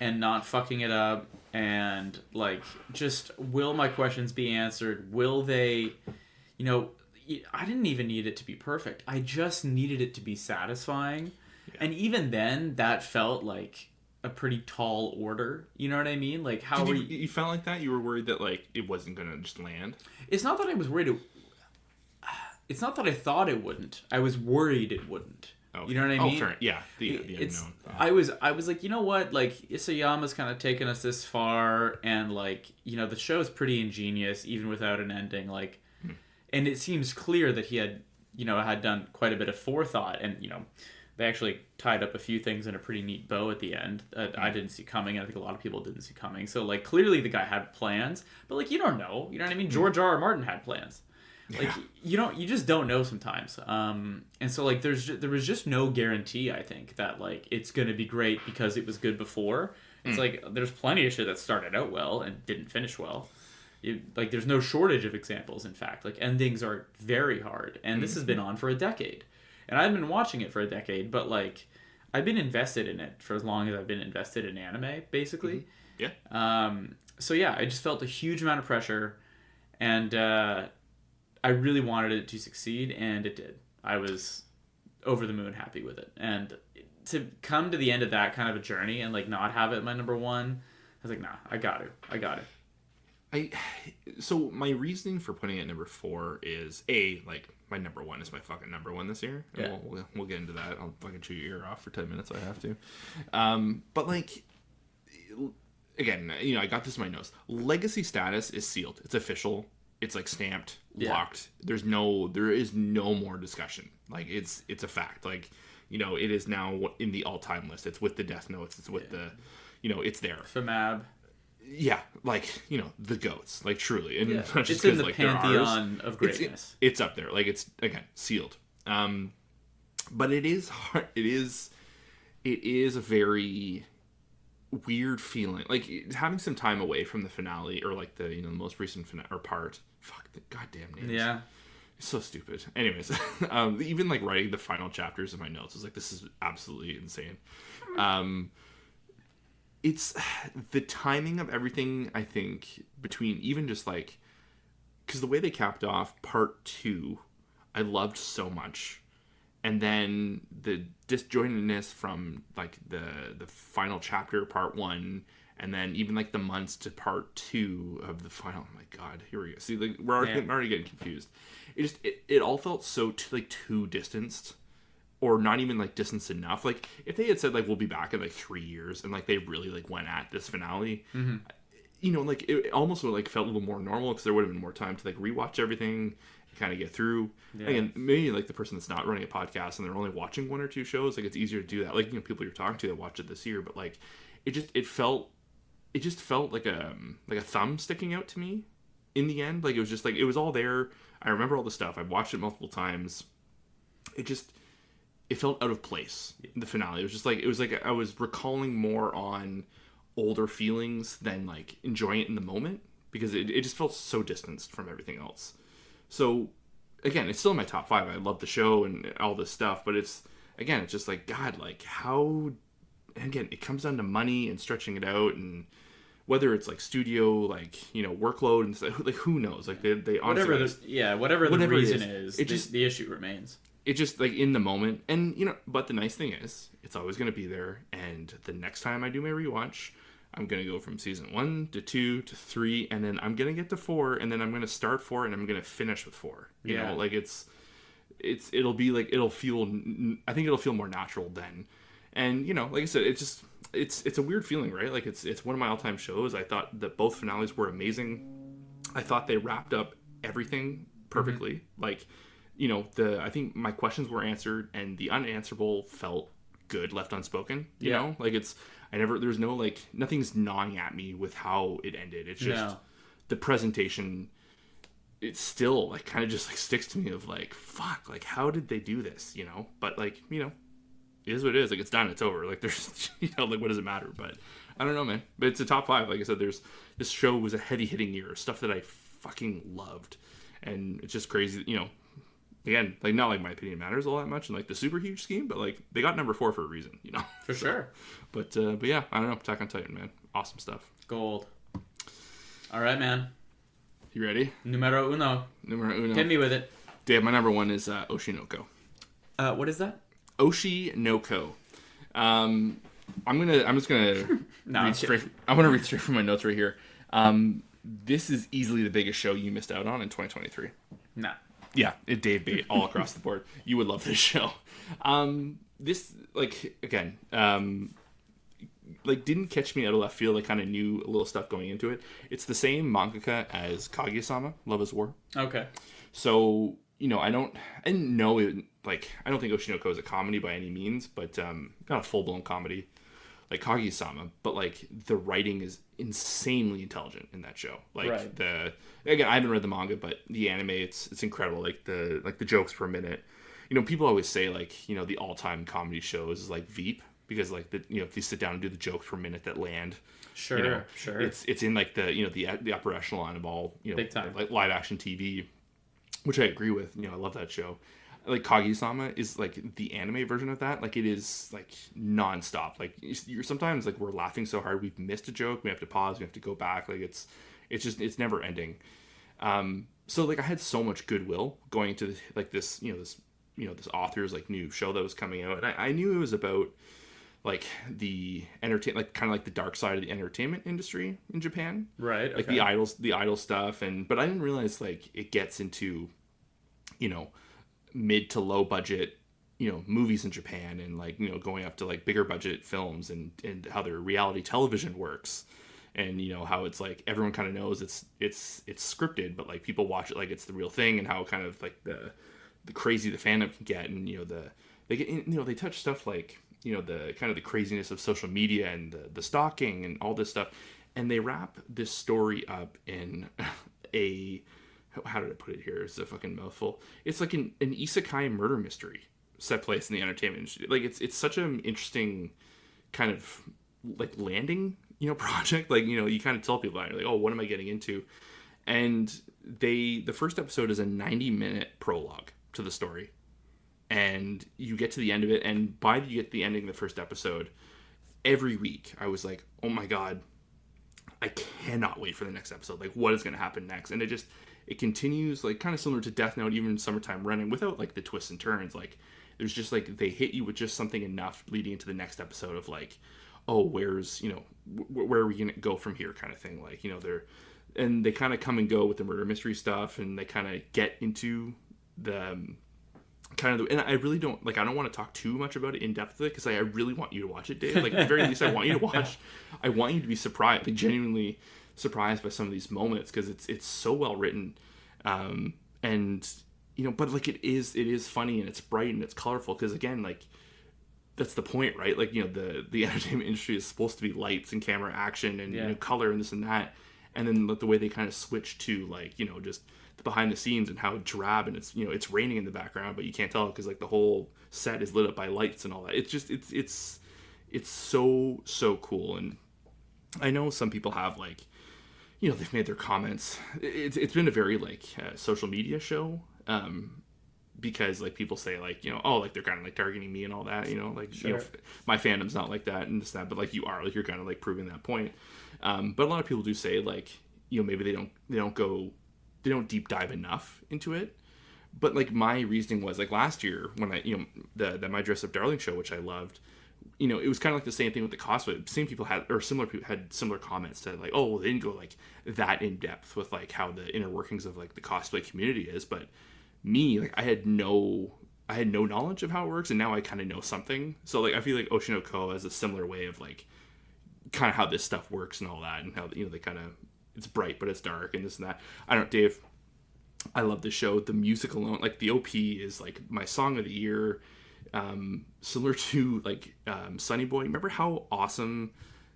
S2: and not fucking it up, and like, just, will my questions be answered? Will they, you know, I didn't even need it to be perfect. I just needed it to be satisfying. Yeah. And even then, that felt like a pretty tall order. You know what I mean? Like, how were
S1: you felt like that? You were worried that like it wasn't gonna just land?
S2: It's not that I was worried. It's not that I thought it wouldn't. I was worried it wouldn't. Okay. You know what I mean?
S1: Fair. Yeah. The unknown.
S2: Yeah. I was like, you know what? Like, Isayama's kind of taken us this far, and like, you know, the show is pretty ingenious even without an ending. Like, and it seems clear that he had, you know, had done quite a bit of forethought, and you know, they actually tied up a few things in a pretty neat bow at the end that I didn't see coming, and I think a lot of people didn't see coming. So like, clearly the guy had plans, but like, you don't know. You know what I mean? George R. R. Martin had plans. Like, you just don't know sometimes. And so like, there was just no guarantee, I think, that like it's gonna be great because it was good before. It's like, there's plenty of shit that started out well and didn't finish well. Like, there's no shortage of examples. In fact, like, endings are very hard, and this has been on for a decade, and I've been watching it for a decade, but like, I've been invested in it for as long as I've been invested in anime, basically.
S1: Yeah.
S2: So yeah, I just felt a huge amount of pressure, and I really wanted it to succeed, and it did. I was over the moon happy with it. And to come to the end of that kind of a journey and like not have it my number one, I was like, nah, I got it.
S1: So my reasoning for putting it number 4 is like my number 1 is my fucking number 1 this year. And we'll get into that. I'll fucking chew your ear off for 10 minutes. I have to. But like, again, you know, I got this in my notes. Legacy status is sealed. It's official. It's like stamped, locked. There is no more discussion. Like, it's a fact. Like, you know, it is now in the all-time list. It's with the Death Notes. It's with the, you know, it's there.
S2: FMAB.
S1: Yeah, like, you know, the GOATs, like, truly. And
S2: not just it's in the like, pantheon of greatness.
S1: It's up there. Like, it's, again, sealed. But it is hard. It is a very weird feeling. Like, having some time away from the finale, or like the, you know, the most recent part. Fuck, the goddamn names.
S2: Yeah.
S1: It's so stupid. Anyways, even like writing the final chapters of my notes was like, this is absolutely insane. It's the timing of everything, I think, between even just like, because the way they capped off part 2, I loved so much. And then the disjointedness from like the final chapter, part 1, and then even like the months to part 2 of the final. Oh my god, here we go. See, like, I'm already getting confused. It all felt so too distanced, or not even like distanced enough. Like, if they had said like, we'll be back in like 3 years, and like they really like went at this finale, you know, like it almost would like felt a little more normal, because there would have been more time to like rewatch everything, kind of get through. Again, maybe like the person that's not running a podcast and they're only watching 1 or 2 shows, like it's easier to do that. Like, you know, people you're talking to that watch it this year, but like it just felt like a thumb sticking out to me in the end. Like, it was just like, it was all there. I remember all the stuff. I've watched it multiple times. It felt out of place in the finale. It was like I was recalling more on older feelings than like enjoying it in the moment, because it just felt so distanced from everything else. So again, it's still in my top 5. I love the show and all this stuff, but it's just like, God, like, how, and again, it comes down to money and stretching it out, and whether it's like studio, like, you know, workload and stuff, like, who knows? Like, they honestly,
S2: whatever the reason is, the issue remains.
S1: It just, like, in the moment, and, you know, but the nice thing is, it's always going to be there, and the next time I do my rewatch, I'm going to go from season 1 to 2 to 3, and then I'm going to get to 4, and then I'm going to start 4, and I'm going to finish with 4. You know, like, it'll be like, I think it'll feel more natural then. And, you know, like I said, it's a weird feeling, right? Like, it's one of my all-time shows. I thought that both finales were amazing. I thought they wrapped up everything perfectly. Like, you know, I think my questions were answered, and the unanswerable felt good, left unspoken. You know, like, there's no, like, nothing's gnawing at me with how it ended. It's just the presentation. It's still like kind of just like sticks to me of like, fuck, like, how did they do this? You know, but like, you know, it is what it is. Like, it's done, it's over. Like, there's, you know, like, what does it matter? But I don't know, man. But it's a top 5. Like I said, this show was a heady hitting year, stuff that I fucking loved, and it's just crazy. You know, again, like not like my opinion matters all that much in like the super huge scheme, but like they got number 4 for a reason, you know.
S2: For sure.
S1: But yeah, I don't know. Attack on Titan, man, awesome stuff.
S2: Gold. All right, man.
S1: You ready?
S2: Numero uno. Hit me with it.
S1: Dave, my number 1 is Oshinoko.
S2: What is that?
S1: Oshinoko. I'm just gonna
S2: No,
S1: read straight. I want to read straight from my notes right here. This is easily the biggest show you missed out on in 2023.
S2: Nah.
S1: Yeah, Dave bait all across the board. You would love this show. This, like, again, like, didn't catch me out of left field. I kind of knew a little stuff going into it. It's the same mangaka as Kaguya-sama, Love is War.
S2: Okay.
S1: So, you know, I didn't know it, like, I don't think Oshinoko is a comedy by any means, but not a full-blown comedy like Kaguya-sama, but like the writing is insanely intelligent in that show. Like right. Again, I haven't read the manga, but the anime, it's incredible. Like the jokes per minute. You know, people always say like, you know, the all-time comedy shows is like Veep, because like the, you know, if you sit down and do the jokes per minute that land,
S2: sure,
S1: you know,
S2: sure,
S1: it's in like the, you know, the upper echelon of all, you know,
S2: big time,
S1: like live action TV, which I agree with. You know, I love that show. Like Kaguya-sama is like the anime version of that. Like it is like nonstop. Like you're sometimes like we're laughing so hard we've missed a joke. We have to pause. We have to go back. Like it's never ending. So like I had so much goodwill going into this author's like new show that was coming out, and I knew it was about like the like kind of like the dark side of the entertainment industry in Japan.
S2: Right.
S1: Like the idol stuff, but I didn't realize like it gets into, you know, mid to low budget, you know, movies in Japan, and like, you know, going up to like bigger budget films, and how their reality television works, and you know how it's like everyone kind of knows it's scripted, but like people watch it like it's the real thing, and how kind of like the crazy the fandom can get, and you know they touch stuff like, you know, the kind of the craziness of social media and the stalking and all this stuff, and they wrap this story up in a, how did I put it here? It's a fucking mouthful. It's like an isekai murder mystery set place in the entertainment industry. Like it's such an interesting kind of like landing, you know, project. Like, you know, you kind of tell people that, you're like, oh, what am I getting into? And the first episode is a 90-minute prologue to the story, and you get to the end of it, and by you get to the ending of the first episode, every week I was like, oh my god, I cannot wait for the next episode. Like, what is going to happen next? And it continues, like, kind of similar to Death Note, even Summertime Running, without, like, the twists and turns. Like, there's just, like, they hit you with just something enough leading into the next episode of, like, oh, where's, you know, where are we going to go from here kind of thing. Like, you know, they kind of come and go with the murder mystery stuff, and they kind of get into the kind of, and I really don't, like, I don't want to talk too much about it in depth, because I really want you to watch it, Dave. Like, at the very least, I want you to watch, I want you to be surprised, like, genuinely surprised by some of these moments, because it's so well written, and you know, but like it is funny, and it's bright, and it's colorful, because again, like, that's the point, right? Like, you know, the entertainment industry is supposed to be lights and camera action and you know, color and this and that, and then the way they kind of switch to, like, you know, just the behind the scenes and how drab, and it's, you know, it's raining in the background, but you can't tell because like the whole set is lit up by lights and all that. It's just it's so cool. And I know some people have, like, you know, they've made their comments. It's been a very like social media show, because like people say, like, you know, oh, like they're kind of like targeting me and all that, you know, like, sure, you know, my fandom's not like that and this that, but like you are, like, you're kind of like proving that point. But a lot of people do say, like, you know, maybe they don't deep dive enough into it. But like my reasoning was, like, last year when I, you know, the My Dress Up Darling show, which I loved, you know, it was kind of like the same thing with the cosplay. Same people similar people had similar comments to, like, oh, well, they didn't go like that in depth with like how the inner workings of like the cosplay community is. But me, like, I had no knowledge of how it works, and now I kind of know something. So like I feel like Oshinoko has a similar way of like kind of how this stuff works and all that, and how, you know, they kind of, it's bright but it's dark and this and that. I don't, Dave, I love the show. The music alone, like the OP is like my song of the year. Similar to like Sunny Boy. Remember how awesome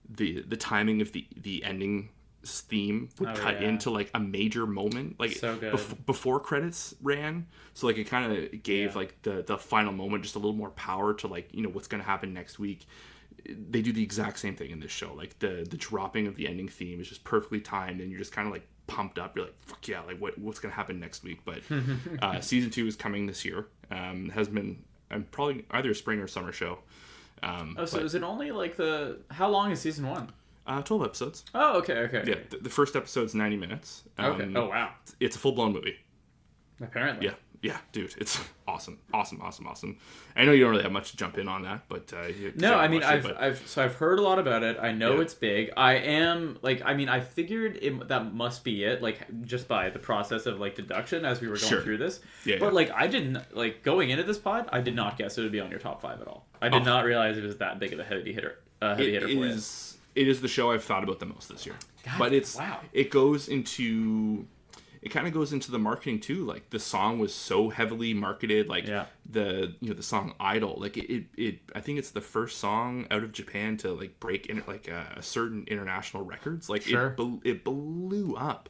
S1: the timing of the ending theme would cut into like a major moment, like so good. Before credits ran, so like it kind of gave like the final moment just a little more power to, like, you know, what's going to happen next week. They do the exact same thing in this show. Like the dropping of the ending theme is just perfectly timed, and you're just kind of like pumped up. You're like, fuck yeah, like what's gonna happen next week? But season 2 is coming this year. Has been probably either a spring or summer show.
S2: So is it only like how long is season 1?
S1: 12 episodes.
S2: Oh, okay.
S1: Yeah, the first episode's 90 minutes.
S2: Okay. Oh, wow.
S1: It's a full-blown movie.
S2: Apparently.
S1: Yeah, dude, it's awesome. I know you don't really have much to jump in on that, but
S2: no, I mean, I've heard a lot about it. I know it's big. I figured that must be it, like just by the process of like deduction as we were going through this.
S1: Yeah,
S2: but like I didn't going into this pod, I did not guess it would be on your top 5 at all. I did not realize it was that big of a heavy hitter. For you.
S1: It is the show I've thought about the most this year.
S2: God,
S1: but
S2: wow.
S1: It kind of goes into the marketing too. Like the song was so heavily marketed. Like the song "Idol." Like I think it's the first song out of Japan to like break a certain international records. Like it blew up.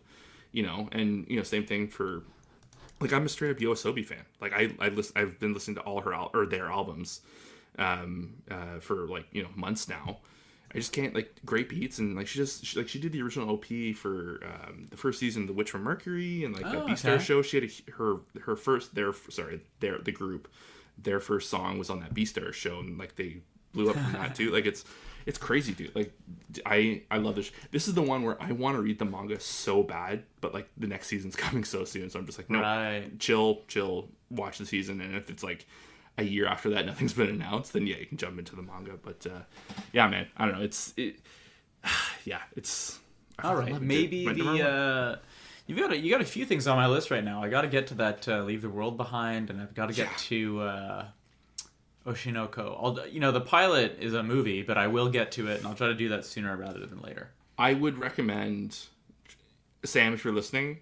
S1: And same thing for. Like I'm a straight up YOASOBI fan. Like I've been listening to all their albums, for months now. I just can't great beats, and she did the original OP for the first season of The Witch from Mercury and the Beastar show. She had her first the group, their first song was on that Beastar show, and they blew up from that too. It's crazy, dude. I love this. This is the one where I want to read the manga so bad, but the next season's coming so soon, so I'm just no, chill, watch the season, and if it's a year after that nothing's been announced, then you can jump into the manga. But yeah, man, I don't know. It's
S2: all right. Maybe you got a few things on my list right now. I got to get to that Leave the World Behind, and I've got to get to Oshinoko. The pilot is a movie, but I will get to it, and I'll try to do that sooner rather than later.
S1: I would recommend, Sam, if you're listening,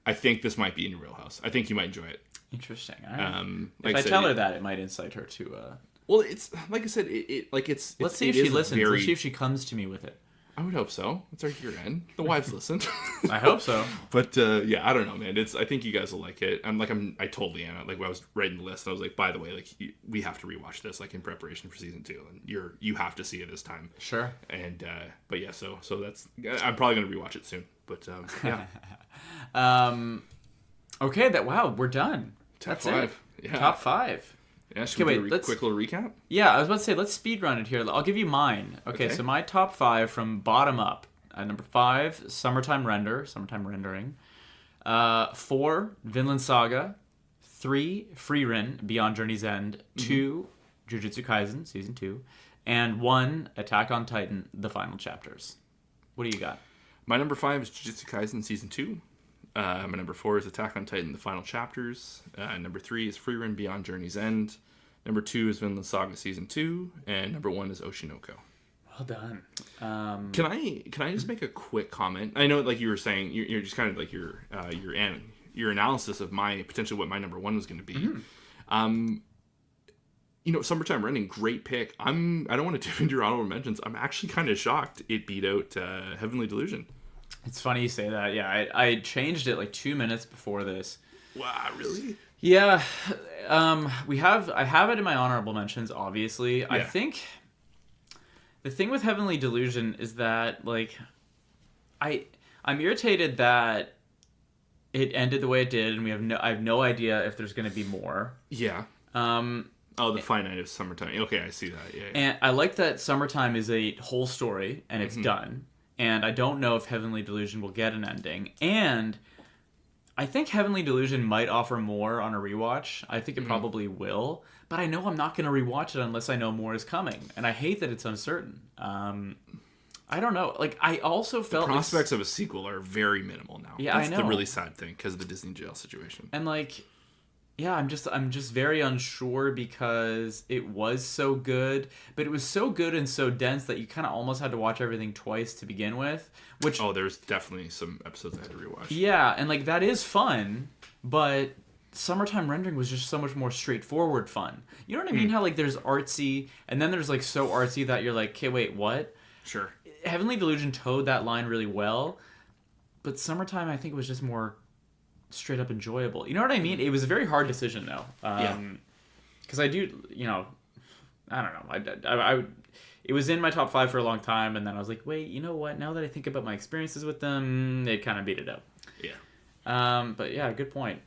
S1: I think this might be in your wheelhouse. I think you might enjoy it.
S2: Interesting. If I tell her that, it might incite her to.
S1: Well, it's like I said. Let's
S2: see if she listens. Let's see if she comes to me with it.
S1: I would hope so. It's our year end. The wives listen.
S2: I hope so.
S1: But I don't know, man. I think you guys will like it. I told Leanna when I was writing the list, and I was like, by the way, we have to rewatch this in preparation for season 2, and you have to see it this time.
S2: Sure.
S1: And but yeah, so that's I'm probably gonna rewatch it soon. But yeah.
S2: Okay. We're done.
S1: Top 5.
S2: Yeah. Top 5.
S1: Yeah, should we do a quick little recap?
S2: Yeah, I was about to say, let's speed run it here. I'll give you mine. Okay. So my top 5 from bottom up. Number 5, Summertime Rendering. 4, Vinland Saga. 3, Frieren, Beyond Journey's End. 2, Jujutsu Kaisen, Season 2. And 1, Attack on Titan, The Final Chapters. What do you got?
S1: My number 5 is Jujutsu Kaisen Season 2. My number 4 is Attack on Titan, The Final Chapters. Number 3 is Frieren, Beyond Journey's End. Number 2 is Vinland Saga Season 2. And number 1 is Oshinoko.
S2: Well done.
S1: Can I just make a quick comment? I know, you were saying, you're just kind of your analysis of potentially what my number 1 was going to be. Summertime Rendering, great pick. I don't want to dip into your honorable mentions. I'm actually kind of shocked it beat out Heavenly Delusion.
S2: It's funny you say that. Yeah, I changed it 2 minutes before this.
S1: Wow, really?
S2: Yeah. I have it in my honorable mentions, obviously. Yeah. I think the thing with Heavenly Delusion is that I'm irritated that it ended the way it did, and I have no idea if there's going to be more.
S1: Yeah. The finite of Summertime. Okay, I see that. Yeah.
S2: And I like that Summertime is a whole story and it's done. And I don't know if Heavenly Delusion will get an ending. And I think Heavenly Delusion might offer more on a rewatch. I think it probably will. But I know I'm not going to rewatch it unless I know more is coming. And I hate that it's uncertain. I don't know. I also felt...
S1: The prospects of a sequel are very minimal now.
S2: Yeah,
S1: That's
S2: I know.
S1: the really sad thing because of the Disney jail situation.
S2: And yeah, I'm just very unsure because it was so good, but it was so good and so dense that you kind of almost had to watch everything twice to begin with.
S1: There's definitely some episodes I had to rewatch.
S2: Yeah, and that is fun, but Summertime Rendering was just so much more straightforward fun. You know what I mean? How there's artsy, and then there's so artsy that you're like, okay, wait, what?
S1: Sure.
S2: Heavenly Delusion towed that line really well, but Summertime I think was just more straight up enjoyable. You know what I mean? It was a very hard decision though. Because I do, I don't know. I it was in my top 5 for a long time, and then I was like, wait, you know what? Now that I think about my experiences with them, it kind of beat it up.
S1: Yeah.
S2: But yeah, good point.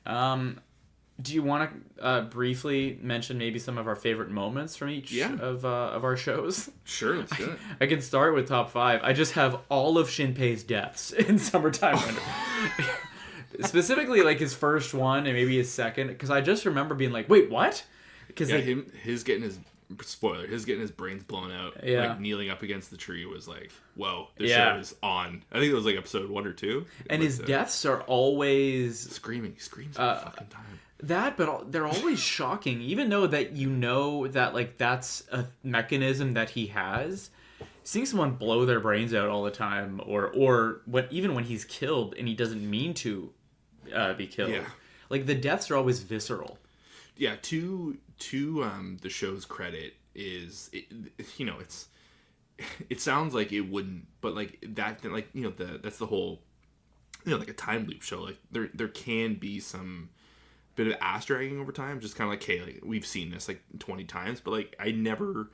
S2: Do you want to briefly mention maybe some of our favorite moments from each of our shows?
S1: Sure, let's do it.
S2: I can start with top 5. I just have all of Shinpei's deaths in Summertime Render. Specifically, like his first one and maybe his second, because I just remember being like, "Wait, what?" Because
S1: his getting his brains blown out, like kneeling up against the tree was like, whoa, this show is on. I think it was like episode 1 or 2.
S2: And his deaths are always
S1: screaming. He screams all the fucking time.
S2: But they're always shocking, even though that that like that's a mechanism that he has. Seeing someone blow their brains out all the time, or even when he's killed and he doesn't mean to be killed, like the deaths are always visceral.
S1: Yeah, to the show's credit is it sounds like it wouldn't, but like that, like that's the whole like a time loop show. Like there can be some bit of ass dragging over time, just kind of like, hey, like we've seen this like 20 times, but like I never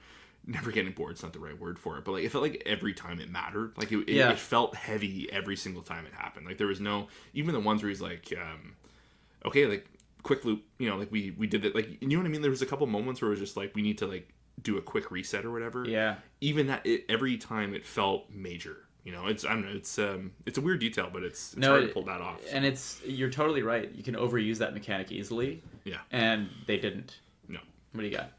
S1: getting bored. It's not the right word for it, but like it felt like every time it mattered. Like it felt heavy every single time it happened. Like there was no, even the ones where he's like, okay, like quick loop, like we did it, like, you know what I mean? There was a couple moments where it was just like, we need to like do a quick reset or whatever.
S2: Yeah.
S1: Even that, every time it felt major. It's, I don't know, it's a weird detail, but it's hard to pull that off. So.
S2: And you're totally right. You can overuse that mechanic easily.
S1: Yeah.
S2: And they didn't.
S1: No.
S2: What do you got?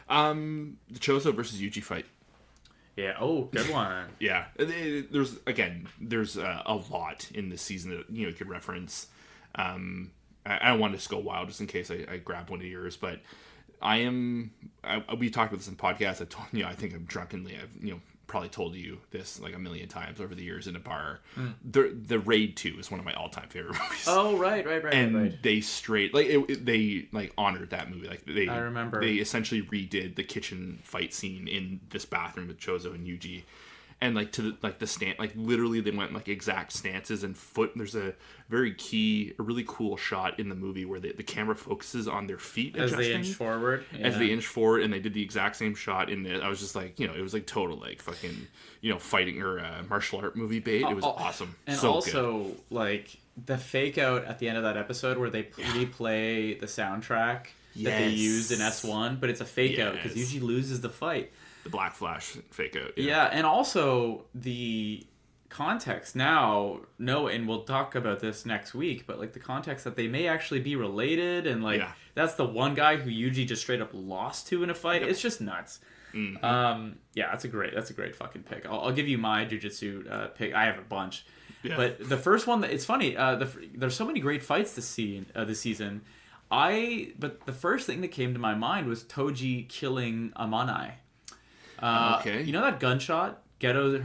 S1: The Chozo versus Yuji fight.
S2: Yeah. Oh, good one.
S1: Yeah. There's a lot in this season that you could reference. I don't want to just go wild just in case I grab one of yours, but we talked about this in podcasts. I told I think I've probably told you this like a million times over the years in a bar. The Raid 2 is one of my all-time favorite movies.
S2: Oh, right.
S1: And they straight they honored that movie. Like
S2: I remember
S1: they essentially redid the kitchen fight scene in this bathroom with Chozo and Yuji. And like to the stand, like literally they went like exact stances and foot. There's a really cool shot in the movie where the camera focuses on their feet
S2: as they inch forward.
S1: As they inch forward, and they did the exact same shot in it. I was just like, it was like total like fucking fighting or martial art movie bait. It was awesome.
S2: And
S1: so
S2: also
S1: good.
S2: Like the fake out at the end of that episode where they replay the soundtrack that they used in S1, but it's a fake out because Yuji loses the fight.
S1: The Black Flash fake out.
S2: Yeah, and also the context now, and we'll talk about this next week, but like the context that they may actually be related, and like that's the one guy who Yuji just straight up lost to in a fight. It's just nuts.
S1: Mm-hmm.
S2: That's a great fucking pick. I'll give you my jujitsu pick. I have a bunch, but the first one, it's funny. There's so many great fights this season. But the first thing that came to my mind was Toji killing Amanai.
S1: Okay.
S2: You know that gunshot? Ghetto is...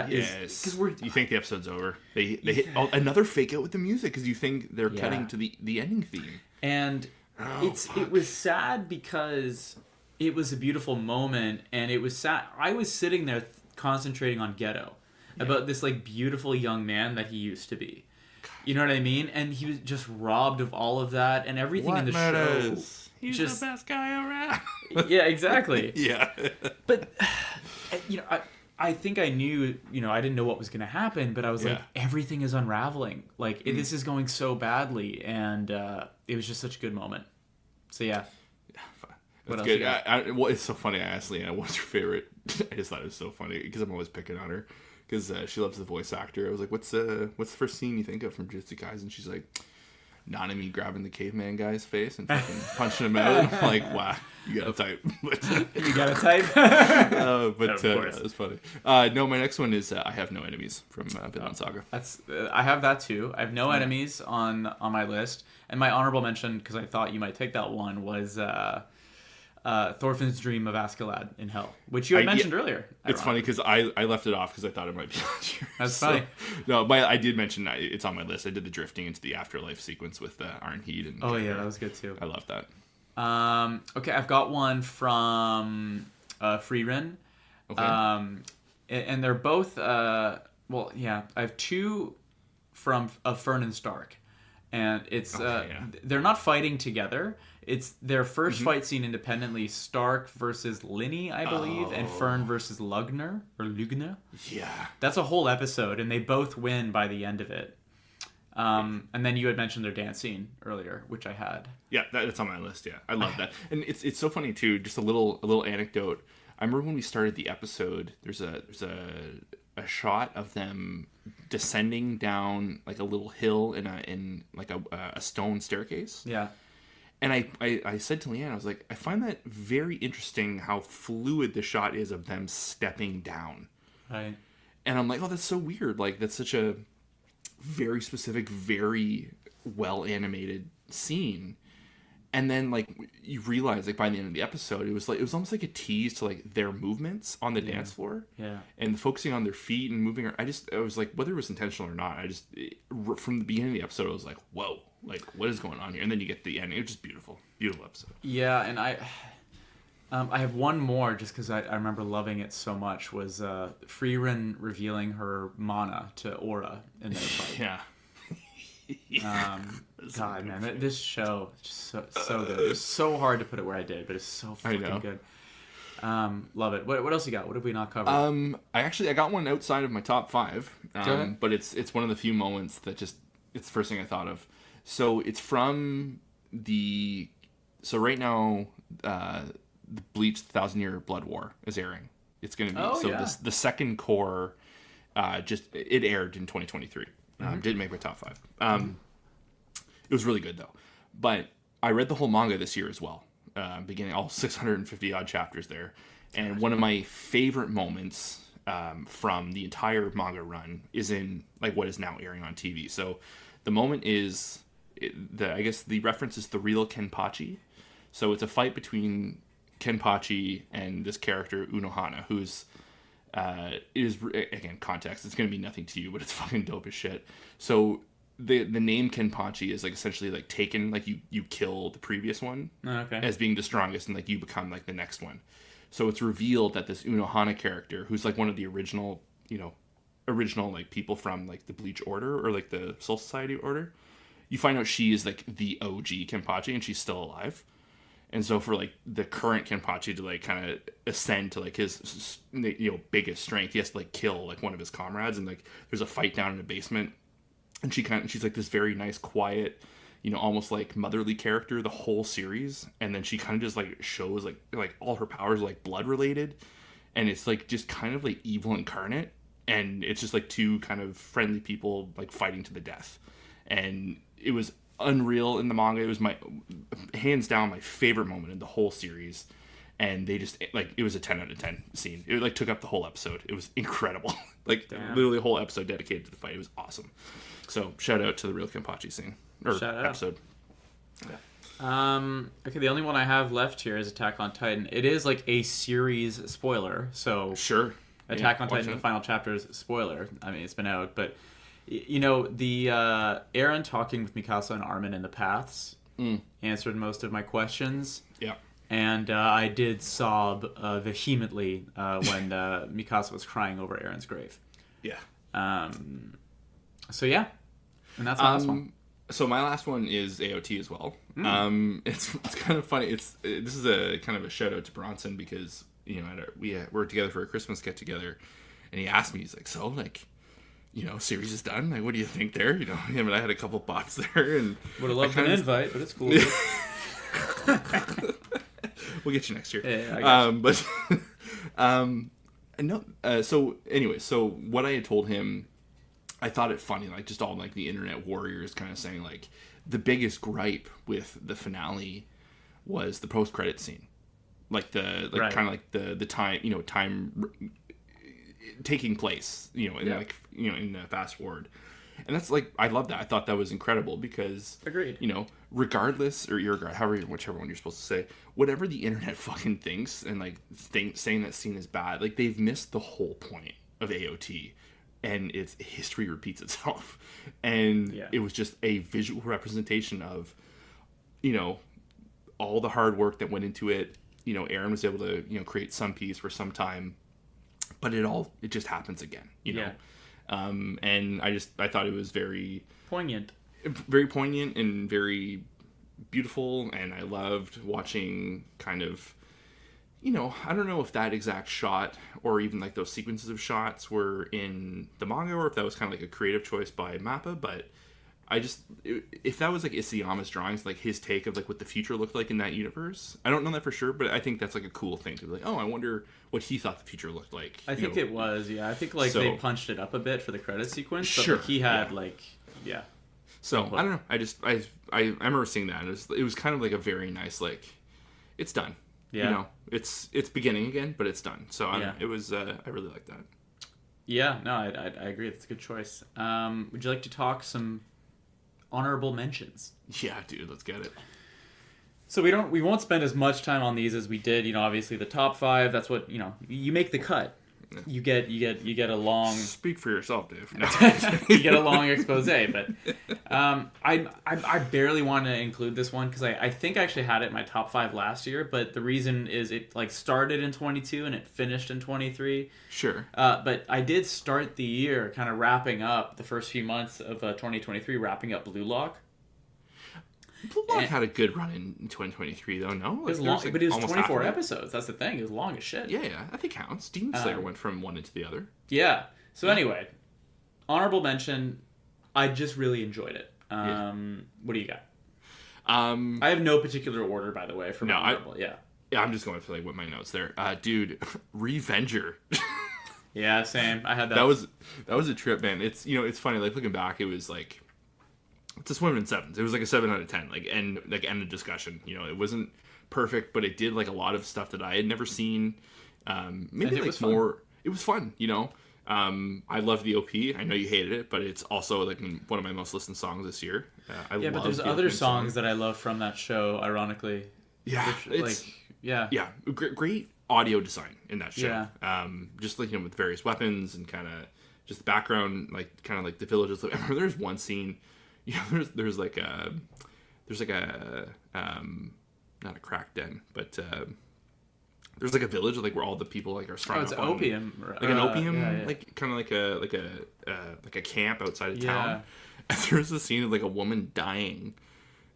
S1: Yes. You think the episode's over. They hit another fake out with the music because you think they're cutting to the ending theme.
S2: And it was sad because it was a beautiful moment, and it was sad. I was sitting there concentrating on Ghetto, about this like beautiful young man that he used to be. You know what I mean? And he was just robbed of all of that, and everything in the show.
S1: He's just the best guy around.
S2: Yeah, exactly.
S1: Yeah.
S2: But, I think I knew, I didn't know what was going to happen, but I was like, everything is unraveling. Like, this is going so badly, and it was just such a good moment. So, yeah.
S1: That's good. It's so funny. I asked Leanna, what's your favorite? I just thought it was so funny, because I'm always picking on her, because she loves the voice actor. I was like, what's the first scene you think of from Jujutsu Kaisen? She's like... Nanami grabbing the caveman guy's face and fucking punching him out. I'm like, wow, you gotta type.
S2: You gotta type?
S1: It was funny. No, my next one is I Have No Enemies from Vinland Saga.
S2: I have that too. I have no enemies on my list. And my honorable mention, because I thought you might take that one, was Thorfinn's Dream of Askeladd in Hell, which you had mentioned earlier.
S1: It's funny because I left it off because I thought it might be on here.
S2: That's funny.
S1: No, but I did mention it's on my list. I did the drifting into the afterlife sequence with Arnheid. And
S2: that was good too.
S1: I love that.
S2: Okay, I've got one from Frieren.
S1: Okay.
S2: And they're both, I have two of Fern and Stark. And it's, they're not fighting together. It's their first fight scene independently, Stark versus Linny, I believe, and Fern versus Lugner. Yeah. That's a whole episode, and they both win by the end of it. And then you had mentioned their dance scene earlier, which I had.
S1: Yeah, that's on my list. Yeah, I love that, and it's so funny too. Just a little anecdote. I remember when we started the episode. There's a shot of them descending down like a little hill in like a stone staircase.
S2: Yeah.
S1: And I said to Leanne, I was like, I find that very interesting how fluid the shot is of them stepping down.
S2: Right.
S1: And I'm like, oh, that's so weird. Like, that's such a very specific, very well animated scene. And then like you realize like by the end of the episode, it was almost like a tease to like their movements on the dance floor.
S2: Yeah.
S1: And focusing on their feet and moving. I was like, whether it was intentional or not, from the beginning of the episode, I was like, whoa, like what is going on here? And then you get the end. It was just beautiful episode.
S2: Yeah, and I have one more just because I remember loving it so much was Frieren revealing her mana to Aura in that fight.
S1: Yeah.
S2: God, man, this show is just so good. It's so hard to put it where I did, but it's so fucking good. Love it. What else you got? What have we not covered?
S1: I got one outside of my top 5.
S2: Go ahead.
S1: But it's one of the few moments that it's the first thing I thought of. So it's from right now the Bleach 1,000-Year Blood War is airing. It's going to be the second core it aired in 2023. Didn't make my top 5. It was really good though. But I read the whole manga this year as well. Beginning all 650 odd chapters there. And one of my favorite moments from the entire manga run is in like what is now airing on TV. So the moment is I guess the reference is the real Kenpachi. So it's a fight between Kenpachi and this character Unohana, who's is again context. It's gonna be nothing to you, but it's fucking dope as shit. So the name Kenpachi is like essentially like taken, like you kill the previous one as being the strongest, and like you become like the next one. So it's revealed that this Unohana character, who's like one of the original like people from like the Bleach Order or like the Soul Society Order, you find out she is like the OG Kenpachi and she's still alive. And so for like the current Kenpachi to like kind of ascend to like his biggest strength, he has to like kill like one of his comrades, and like there's a fight down in a basement, and she's like this very nice, quiet, almost like motherly character the whole series, and then she kind of just like shows like all her powers are like blood related, and it's like just kind of like evil incarnate, and it's just like two kind of friendly people like fighting to the death, and it was unreal in the manga. It was my hands down my favorite moment in the whole series, and they just like it was a 10 out of 10 scene. It like took up the whole episode. It was incredible. Like literally a whole episode dedicated to the fight. It was awesome. So shout out to the real Kenpachi scene or episode.
S2: Okay, the only one I have left here is Attack on Titan. It is like a series spoiler, so
S1: sure.
S2: Attack on Titan, the final chapters spoiler. I mean, it's been out, but the Eren talking with Mikasa and Armin in the paths answered most of my questions. Yeah. And I did sob vehemently when Mikasa was crying over Eren's grave. Yeah. So yeah, and that's my last one.
S1: So my last one is AOT as well. It's kind of funny. This is a kind of a shout out to Bronson because we were together for a Christmas get together, and he asked me, he's like, so like, series is done. Like, what do you think there? Him and I had a couple bots there, and
S2: would have loved an invite, but it's cool.
S1: We'll get you next year.
S2: Yeah, I guess.
S1: So anyway, so what I had told him, I thought it funny, like just all like the internet warriors kind of saying like the biggest gripe with the finale was the post credit scene, like kind of like the time time taking place in fast forward. And that's like, I love that. I thought that was incredible because,
S2: agreed.
S1: Regardless, or whichever one you're supposed to say, whatever the internet fucking thinks and like saying that scene is bad, like they've missed the whole point of AOT, and it's history repeats itself. And it was just a visual representation of, all the hard work that went into it. Eren was able to, create some peace for some time, but it just happens again, and I thought it was very poignant and very beautiful, and I loved watching kind of, I don't know if that exact shot or even like those sequences of shots were in the manga or if that was kind of like a creative choice by Mappa, but if that was like Isayama's drawings, like his take of like what the future looked like in that universe, I don't know that for sure, but I think that's like a cool thing to be like, oh, I wonder what he thought the future looked like.
S2: I think it was, yeah. I think like they punched it up a bit for the credit sequence, but like, he had
S1: So I don't know. I remember seeing that. It was kind of like a very nice like, it's done.
S2: Yeah.
S1: You know, it's beginning again, but it's done. So it was I really like that.
S2: Yeah, no, I agree. That's a good choice. Would you like to talk some honorable mentions?
S1: Yeah, dude, let's get it.
S2: So we won't spend as much time on these as we did. You know, obviously the top 5. That's what you make the cut. You get a long.
S1: Speak for yourself, Dave.
S2: No. You get a long expose, but I barely want to include this one because I think I actually had it in my top 5 last year. But the reason is it like started in 22 and it finished in 23.
S1: Sure.
S2: But I did start the year kind of wrapping up the first few months of 2023, wrapping up Blue Lock.
S1: Blue Lock had a good run in 2023, though, no?
S2: It was long, but it was 24 episodes. That's the thing. It was long as shit.
S1: Yeah, I think counts. Demon Slayer went from one into the other.
S2: Yeah. So anyway, honorable mention, I just really enjoyed it. What do you got? I have no particular order, by the way, for my honorable. Yeah,
S1: I'm just going for like with my notes there. Dude, Revenger.
S2: Yeah, same. I had that.
S1: That was a trip, man. It's it's funny, like looking back, it was like it's a swim in sevens. It was like a 7 out of 10, like end of discussion. It wasn't perfect, but it did like a lot of stuff that I had never seen. Maybe like more. It was fun, I love the OP. I know you hated it, but it's also like one of my most listened songs this year.
S2: But there's other songs that I love from that show. Ironically,
S1: great audio design in that show.
S2: Yeah.
S1: Just like with various weapons and kind of just the background, like kind of like the villages. I remember there's one scene. There's like a not a crack den, but there's like a village like where all the people like are strung up.
S2: It's opium,
S1: like an opium, like kind of like a camp outside of town. And there's a scene of like a woman dying,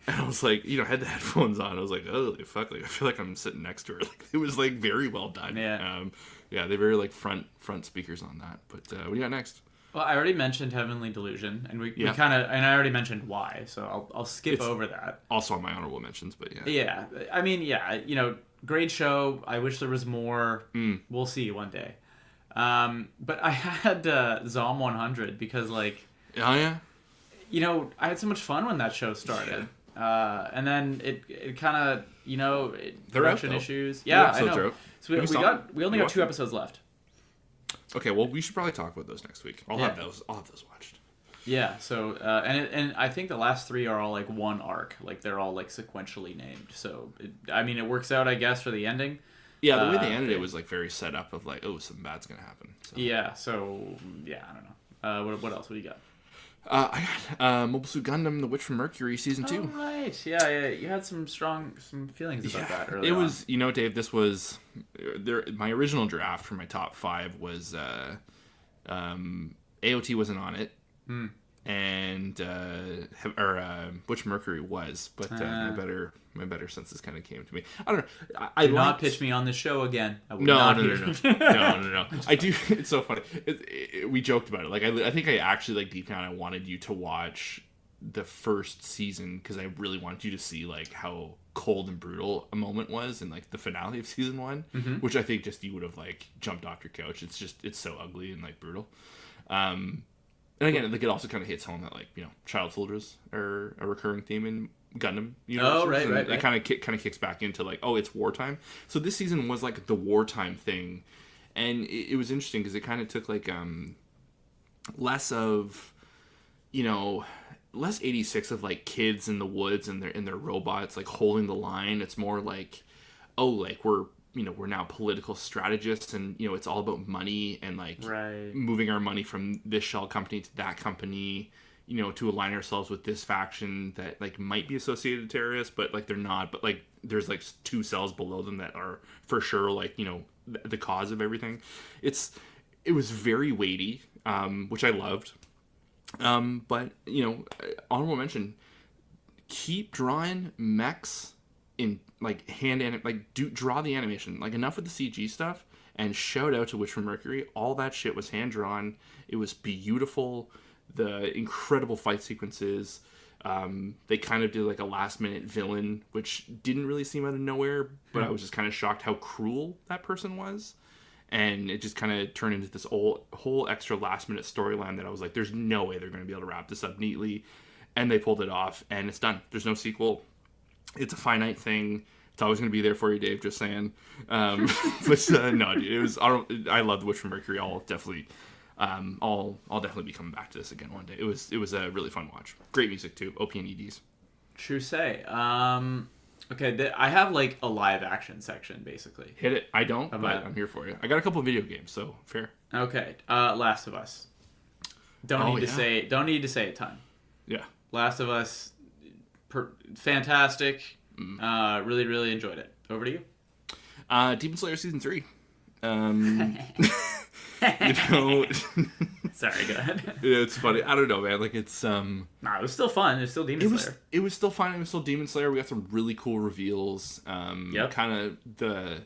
S1: and I was like, had the headphones on. I was like, oh fuck, like I feel like I'm sitting next to her. Like it was like very well done. They very like front speakers on that. But what do you got next?
S2: Well, I already mentioned Heavenly Delusion, and we kind of, and I already mentioned why, so I'll skip over that.
S1: Also on my honorable mentions, but yeah.
S2: Yeah, I mean, great show. I wish there was more. We'll see one day. But I had Zom 100 because, like,
S1: oh yeah,
S2: I had so much fun when that show started, and then it kind of, production issues. Yeah, I know. So we only got 2 episodes left.
S1: Okay, well, we should probably talk about those next week. I'll have those watched.
S2: Yeah. So, and I think the last 3 are all like one arc. Like they're all like sequentially named. So, it works out, I guess, for the ending.
S1: Yeah, the way they ended it was like very set up of like, oh, something bad's gonna happen. So.
S2: Yeah. So, yeah, I don't know. What else? What do you got?
S1: I got Mobile Suit Gundam: The Witch from Mercury season 2.
S2: Oh, right. Yeah. You had some feelings about that earlier.
S1: It was, Dave. This was my original draft for my top 5 was AOT wasn't on it, and Witch from Mercury was, but my better senses kind of came to me. I don't know. I
S2: do not pitch me on the show again.
S1: No. I do. It's so funny. We joked about it. Like I think I actually like deep down I wanted you to watch the first season because I really wanted you to see like how cold and brutal a moment was in like the finale of season 1, which I think just you would have like jumped off your couch. It's so ugly and like brutal. And again, like it also kind of hits home that like child soldiers are a recurring theme in Gundam universes.
S2: Oh, right.
S1: It kind of kicks back into like, oh, it's wartime. So this season was like the wartime thing, and it was interesting because it kind of took like less of less 86 of like kids in the woods and their robots like holding the line. It's more like, oh, like we're now political strategists, and it's all about money and like moving our money from this shell company to that company, to align ourselves with this faction that like might be associated with terrorists, but like they're not. But like there's like 2 cells below them that are for sure like the cause of everything. It was very weighty, which I loved. But honorable mention: keep drawing mechs in like draw the animation. Like enough with the CG stuff, and shout out to Witch from Mercury. All that shit was hand drawn. It was beautiful. the incredible fight sequences. They kind of did like a last minute villain, which didn't really seem out of nowhere, but I was just kind of shocked how cruel that person was. And it just kind of turned into this whole extra last minute storyline that I was like, there's no way they're going to be able to wrap this up neatly. And they pulled it off, and it's done. There's no sequel. It's a finite thing. It's always going to be there for you, Dave, just saying. But no, dude, it was, I love The Witch from Mercury. I'll definitely be coming back to this again one day. It was a really fun watch. Great music too. OP and EDs.
S2: True say. Okay, I have like a live action section basically.
S1: Hit it. I don't, but I'm here for you. I got a couple of video games, so fair.
S2: Okay, Last of Us. Don't need to say a ton.
S1: Yeah.
S2: Last of Us, fantastic. Really, really enjoyed it. Over to you.
S1: Demon Slayer Season 3. You know,
S2: sorry, go ahead.
S1: It's funny. I don't know, man. Like it's
S2: it was still fun. It's still Demon Slayer.
S1: It was still fun. It was still Demon Slayer. We got some really cool reveals. Kind of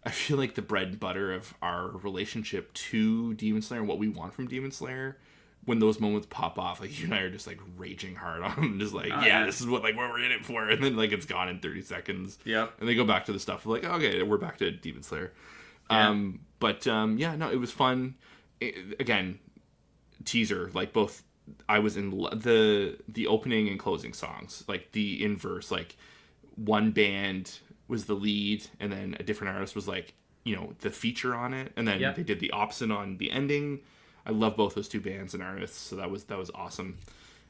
S1: I feel like the bread and butter of our relationship to Demon Slayer and what we want from Demon Slayer. When those moments pop off, like you and I are just like raging hard on them, just like, this is what we're in it for, and then like it's gone in 30 seconds.
S2: Yep.
S1: And they go back to the stuff like, okay, we're back to Demon Slayer.
S2: Yeah.
S1: It was fun. Again, teaser, like both. I was in the opening and closing songs, like the inverse, like one band was the lead, and then a different artist was like, the feature on it, and then they did the opposite on the ending. I love both those two bands and artists, so that was awesome.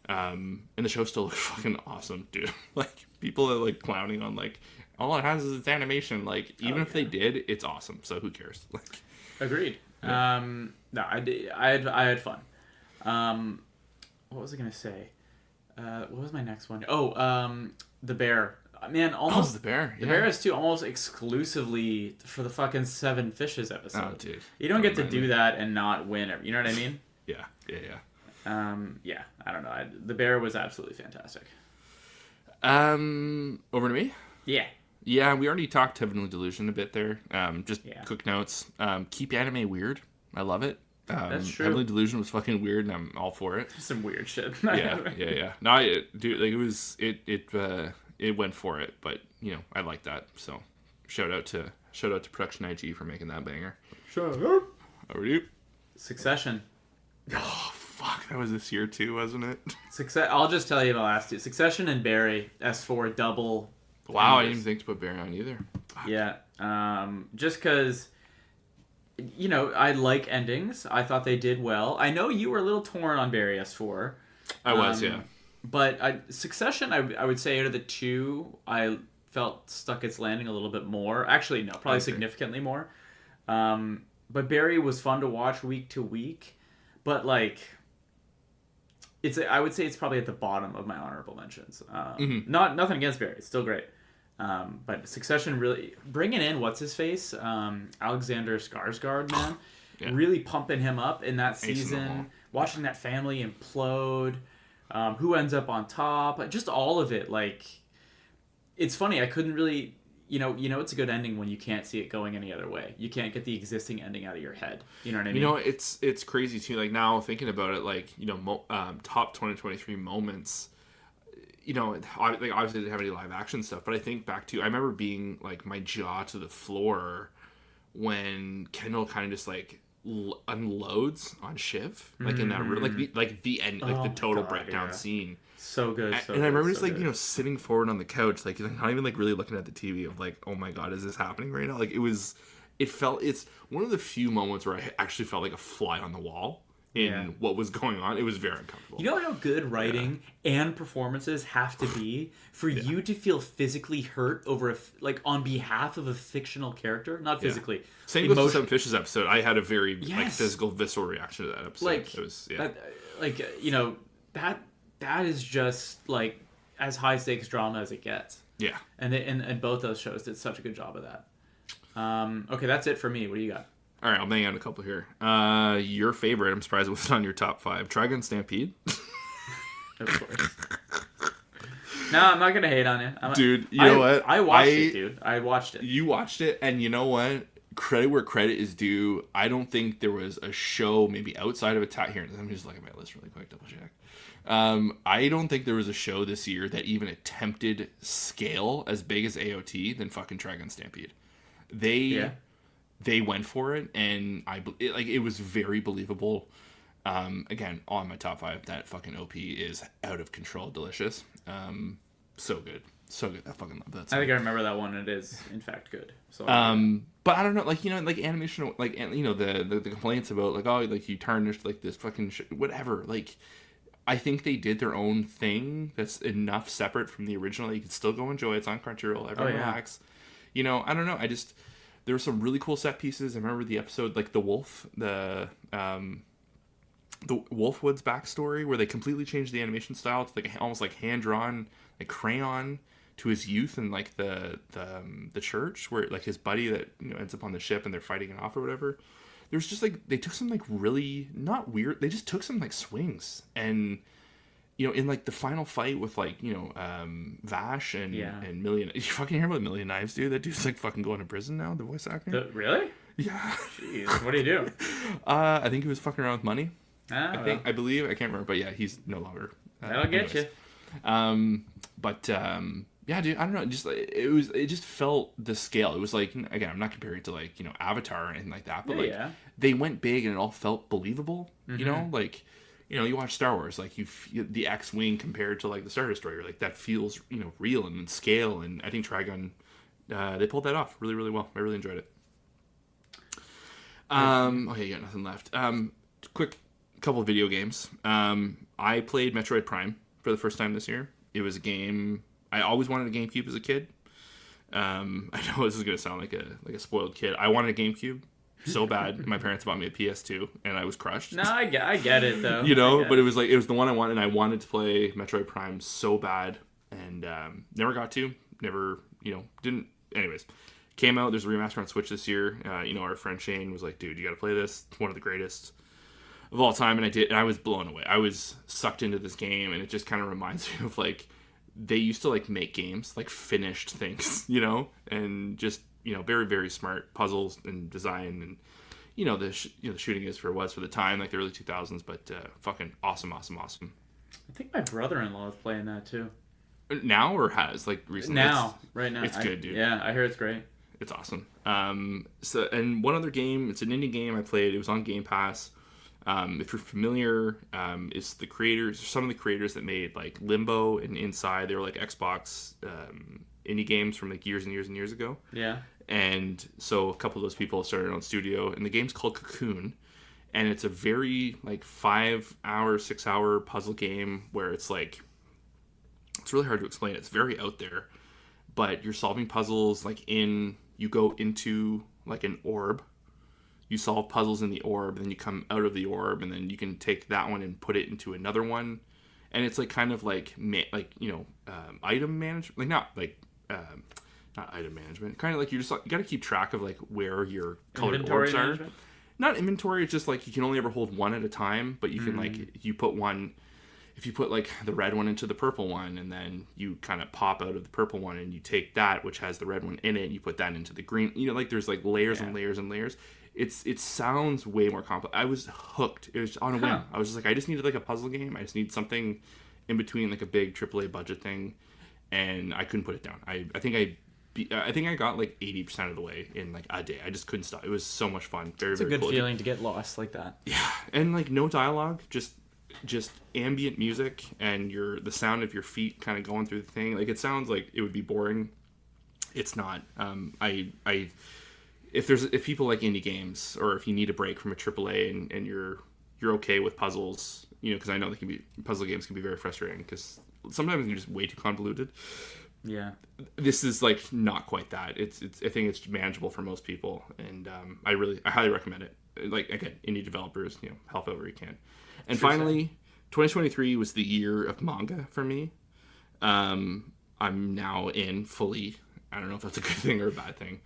S1: And the show still looked fucking awesome, dude. Like people are like clowning on like all it has is its animation. Like even if they did, it's awesome. So who cares? Like,
S2: agreed.
S1: Yeah.
S2: No, I had fun. What was I gonna say? What was my next one? The Bear. Man, almost
S1: the Bear.
S2: The Bear is too almost exclusively for the fucking Seven Fishes episode.
S1: Oh, dude.
S2: You don't get to do that and not win. You know what I mean?
S1: Yeah.
S2: I don't know. The Bear was absolutely fantastic.
S1: Over to me?
S2: Yeah.
S1: Yeah, we already talked Heavenly Delusion a bit there. Quick notes. Keep anime weird. I love it.
S2: That's true.
S1: Heavenly Delusion was fucking weird, and I'm all for it.
S2: Some weird shit.
S1: Yeah. No, dude, like it went for it, but I like that. So shout out to Production IG for making that banger.
S2: Shout out.
S1: Over to you.
S2: Succession.
S1: Oh fuck, that was this year too, wasn't it?
S2: I'll just tell you the last two. Succession and Barry. S4 double.
S1: Wow, I didn't even think to put Barry on either. Fuck.
S2: Yeah. Just because. I like endings. I thought they did well. I know you were a little torn on Barry S4.
S1: I was, yeah.
S2: But Succession, I would say out of the two, I felt stuck its landing a little bit more. Actually, no, probably significantly more. But Barry was fun to watch week to week. But like, I would say it's probably at the bottom of my honorable mentions. Nothing against Barry, it's still great. But Succession really bringing in what's his face, Alexander Skarsgård, man, really pumping him up in that season. Watching that family implode. Who ends up on top? Just all of it. Like, it's funny. I couldn't really, it's a good ending when you can't see it going any other way. You can't get the existing ending out of your head. You know what I mean?
S1: It's crazy too. Like now thinking about it, like top 2023 moments. Obviously I didn't have any live action stuff, but I think back to I remember being like my jaw to the floor when Kendall kind of just like unloads on Shiv, like in that room, like the end, like the total breakdown scene.
S2: So good.
S1: And I remember just sitting forward on the couch, like not even like really looking at the TV of like, oh my god, is this happening right now? Like it's one of the few moments where I actually felt like a fly on the wall in what was going on. It was very uncomfortable.
S2: You know how good writing and performances have to be for you to feel physically hurt over on behalf of a fictional character? Not physically.
S1: Same goes to Seven Fishes episode. I had a very physical, visceral reaction to that episode.
S2: Like,
S1: it was,
S2: that is just like as high stakes drama as it gets.
S1: Yeah.
S2: And both those shows did such a good job of that. Okay, that's it for me. What do you got?
S1: All right, I'll bang out a couple here. Your favorite, I'm surprised it wasn't on your top 5. Trigun Stampede.
S2: Of course. No, I'm not going to hate on it.
S1: Dude, you know what?
S2: I watched it, dude. I watched it.
S1: You watched it, and you know what? credit where credit is due. I don't think there was a show maybe outside of Attack. Here, let me just look at my list really quick, double check. I don't think there was a show this year that even attempted scale as big as AOT than fucking Dragon Stampede. They went for it, and it was very believable. Again, on my top 5, that fucking OP is out of control, delicious. So good. I fucking love that song.
S2: I think I remember that one. It is, in fact, good. So,
S1: but I don't know, like, animation, like, the complaints about, like, oh, like, you tarnished, like, this fucking whatever. Like, I think they did their own thing that's enough separate from the original that you can still go enjoy it. It's on Crunchyroll. Everyone relax. I don't know. There were some really cool set pieces. I remember the episode, like, the Wolfwood's backstory, where they completely changed the animation style to, like, almost like hand-drawn, like, crayon to his youth in, like, the church, where, like, his buddy that ends up on the ship and they're fighting it off or whatever. There's just, like, they took some, like, really not weird, they just took some, like, swings, and in, like, the final fight with, like, Vash and Million. You fucking hear about Million Knives, dude? That dude's, like, fucking going to prison now, the voice actor.
S2: Really?
S1: Yeah.
S2: Jeez, what do you do?
S1: I think he was fucking around with money. I believe, I can't remember, but yeah, he's no longer.
S2: That'll get you.
S1: Yeah, dude, I don't know. Just it just felt the scale. It was like, again, I'm not comparing it to, like, Avatar or anything like that, but they went big and it all felt believable.
S2: Mm-hmm.
S1: Like, you watch Star Wars, like, the X-wing compared to, like, the Star Destroyer, like, that feels real and in scale. And I think Trigun, they pulled that off really, really well. I really enjoyed it. Okay, you got nothing left. Quick couple of video games. I played Metroid Prime for the first time this year. It was a game I always wanted a GameCube as a kid. I know this is gonna sound like a spoiled kid. I wanted a GameCube so bad. My parents bought me a PS2, and I was crushed.
S2: No, I get it though.
S1: But it was the one I wanted, and I wanted to play Metroid Prime so bad, and never got to. Never, didn't. Anyways, came out. There's a remaster on Switch this year. Our friend Shane was like, "Dude, you got to play this. It's one of the greatest of all time," and I did. And I was blown away. I was sucked into this game, and it just kind of reminds me of, like, they used to, like, make games, like, finished things, and just, very, very smart puzzles and design, and, the shooting is for the time, like, the early 2000s, but fucking awesome.
S2: I think my brother-in-law is playing that too.
S1: Now, or has, like, recently?
S2: Right now.
S1: It's good, dude.
S2: Yeah, I hear it's great.
S1: It's awesome. And one other game, it's an indie game I played, it was on Game Pass. If you're familiar, it's some of the creators that made, like, Limbo and Inside. They were, like, Xbox indie games from, like, years and years and years ago.
S2: Yeah.
S1: And so a couple of those people started their own studio, and the game's called Cocoon, and it's a very, like, 5-hour, 6-hour puzzle game where it's, like, it's really hard to explain. It's very out there, but you're solving puzzles, like, you go into, like, an orb. You solve puzzles in the orb, and then you come out of the orb, and then you can take that one and put it into another one. And it's, like, kind of like item management, like, not item management, kind of like you got to keep track of, like, where your colored
S2: inventory
S1: orbs
S2: management?
S1: are. Not inventory, it's just, like, you can only ever hold one at a time, but you can, like, you put one, if you put, like, the red one into the purple one, and then you kind of pop out of the purple one, and you take that, which has the red one in it, and you put that into the green, like, there's, like, layers and layers and layers. It sounds way more complex. I was hooked. It was on a whim. I was just like, I just needed, like, a puzzle game. I just need something in between, like, a big AAA budget thing, and I couldn't put it down. I think I got, like, 80% of the way in, like, a day. I just couldn't stop. It was so much fun. Very,
S2: it's
S1: very
S2: a good
S1: cool.
S2: feeling to get lost like that.
S1: Yeah, and, like, no dialogue, just ambient music and the sound of your feet kind of going through the thing. Like, it sounds like it would be boring. It's not. If people like indie games, or if you need a break from a AAA and you're okay with puzzles, because I know puzzle games can be very frustrating because sometimes they're just way too convoluted.
S2: Yeah.
S1: This is, like, not quite that. It's I think it's manageable for most people, and I highly recommend it. Like, again, indie developers, help out where you can. And finally, 2023 was the year of manga for me. I'm now in fully. I don't know if that's a good thing or a bad thing.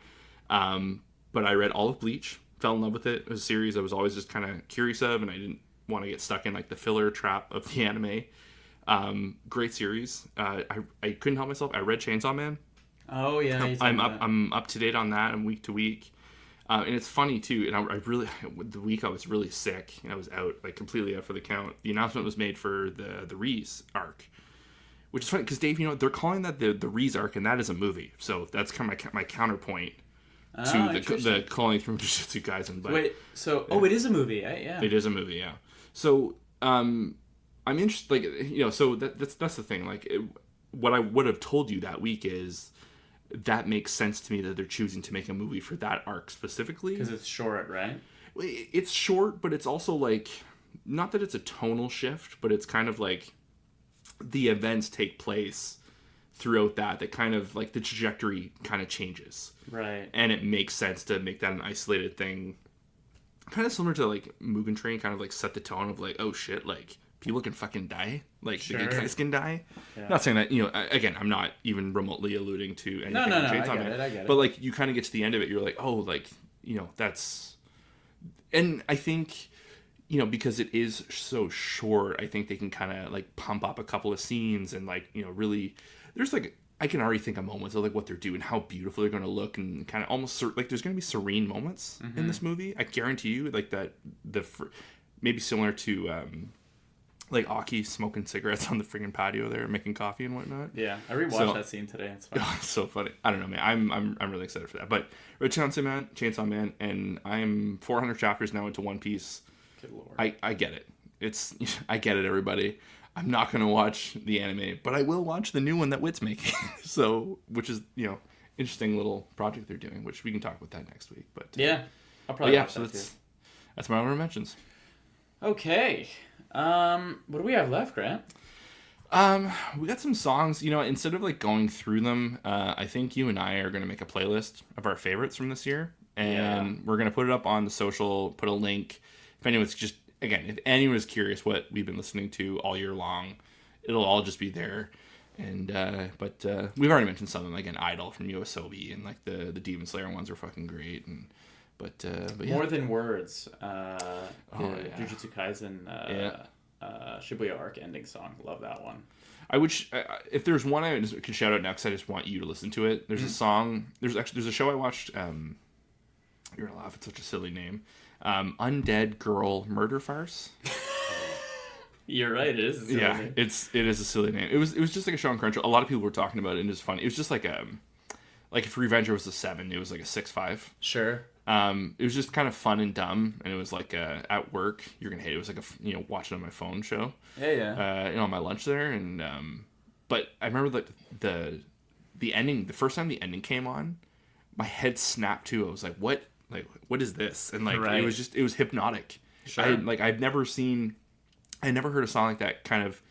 S1: But I read all of Bleach, fell in love with it. It was a series I was always just kind of curious of, and I didn't want to get stuck in, like, the filler trap of the anime. Great series. I couldn't help myself. I read Chainsaw Man.
S2: Oh yeah.
S1: I'm up to date on that. I'm week to week. And it's funny too. And I really, the week I was really sick and I was out, like completely out for the count. The announcement was made for the Reese arc, which is funny because Dave, they're calling that the Reese arc, and that is a movie. So that's kind of my counterpoint to the calling from Jujutsu Kaisen. But
S2: wait, so it is a movie, yeah?
S1: It is a movie, yeah. So I'm interested, like so that's the thing. Like what I would have told you that week is that makes sense to me that they're choosing to make a movie for that arc specifically
S2: because it's short, right?
S1: It's short, but it's also like not that it's a tonal shift, but it's kind of like the events take place throughout that kind of like the trajectory kind of changes,
S2: right? And
S1: it makes sense to make that an isolated thing, kind of similar to like Mugen Train, kind of like set the tone of like, oh shit, like people can fucking die, like the good guys can die. Yeah. Not saying that again, I'm not even remotely alluding to anything.
S2: No, I get it.
S1: But like you kind of get to the end of it, you're like, oh, like that's, and I think because it is so short, I think they can kind of like pump up a couple of scenes and like really, there's like I can already think of moments of like what they're doing, how beautiful they're going to look, and kind of almost like there's going to be serene moments in this movie. I guarantee you, like that maybe similar to like Aki smoking cigarettes on the friggin' patio there, making coffee and whatnot.
S2: Yeah, I rewatched that scene today. It's fun.
S1: It's so funny. I don't know, man. I'm really excited for that. But Chainsaw Man, and I'm 400 chapters now into One Piece.
S2: Good Lord.
S1: I get it. I get it, everybody. I'm not gonna watch the anime, but I will watch the new one that Wit's making. So, which is interesting little project they're doing, which we can talk about that next week. But
S2: yeah, I'll probably watch that too.
S1: That's my honorable mentions.
S2: Okay. What do we have left, Grant?
S1: We got some songs, instead of like going through them, I think you and I are going to make a playlist of our favorites from this year, and we're going to put it up on the social, put a link. If anyone is curious what we've been listening to all year long, it'll all just be there. And, but we've already mentioned some of them, like an Idol from Yoasobi, and like the Demon Slayer ones are fucking great. And, but yeah.
S2: More Than Words, Jujutsu Kaisen, Shibuya Arc ending song. Love that one.
S1: I would, if there's one I could shout out now because I just want you to listen to it. There's a song. There's a show I watched. You're gonna laugh. It's such a silly name. Undead Girl Murder Farce.
S2: You're right. It is a silly name.
S1: It is a silly name. It was just like a show on Crunchyroll. A lot of people were talking about it, and it was funny. It was just like if Revenger was a 7, it was like a 6.5.
S2: Sure.
S1: It was just kind of fun and dumb, and it was like at work. You're gonna hate it. It was like watching on my phone show.
S2: Yeah.
S1: On my lunch there, and but I remember the ending. The first time the ending came on, my head snapped too. I was like, what? Like, what is this? And like,
S2: right.
S1: it was hypnotic.
S2: Sure.
S1: I never heard a song like that. Kind of,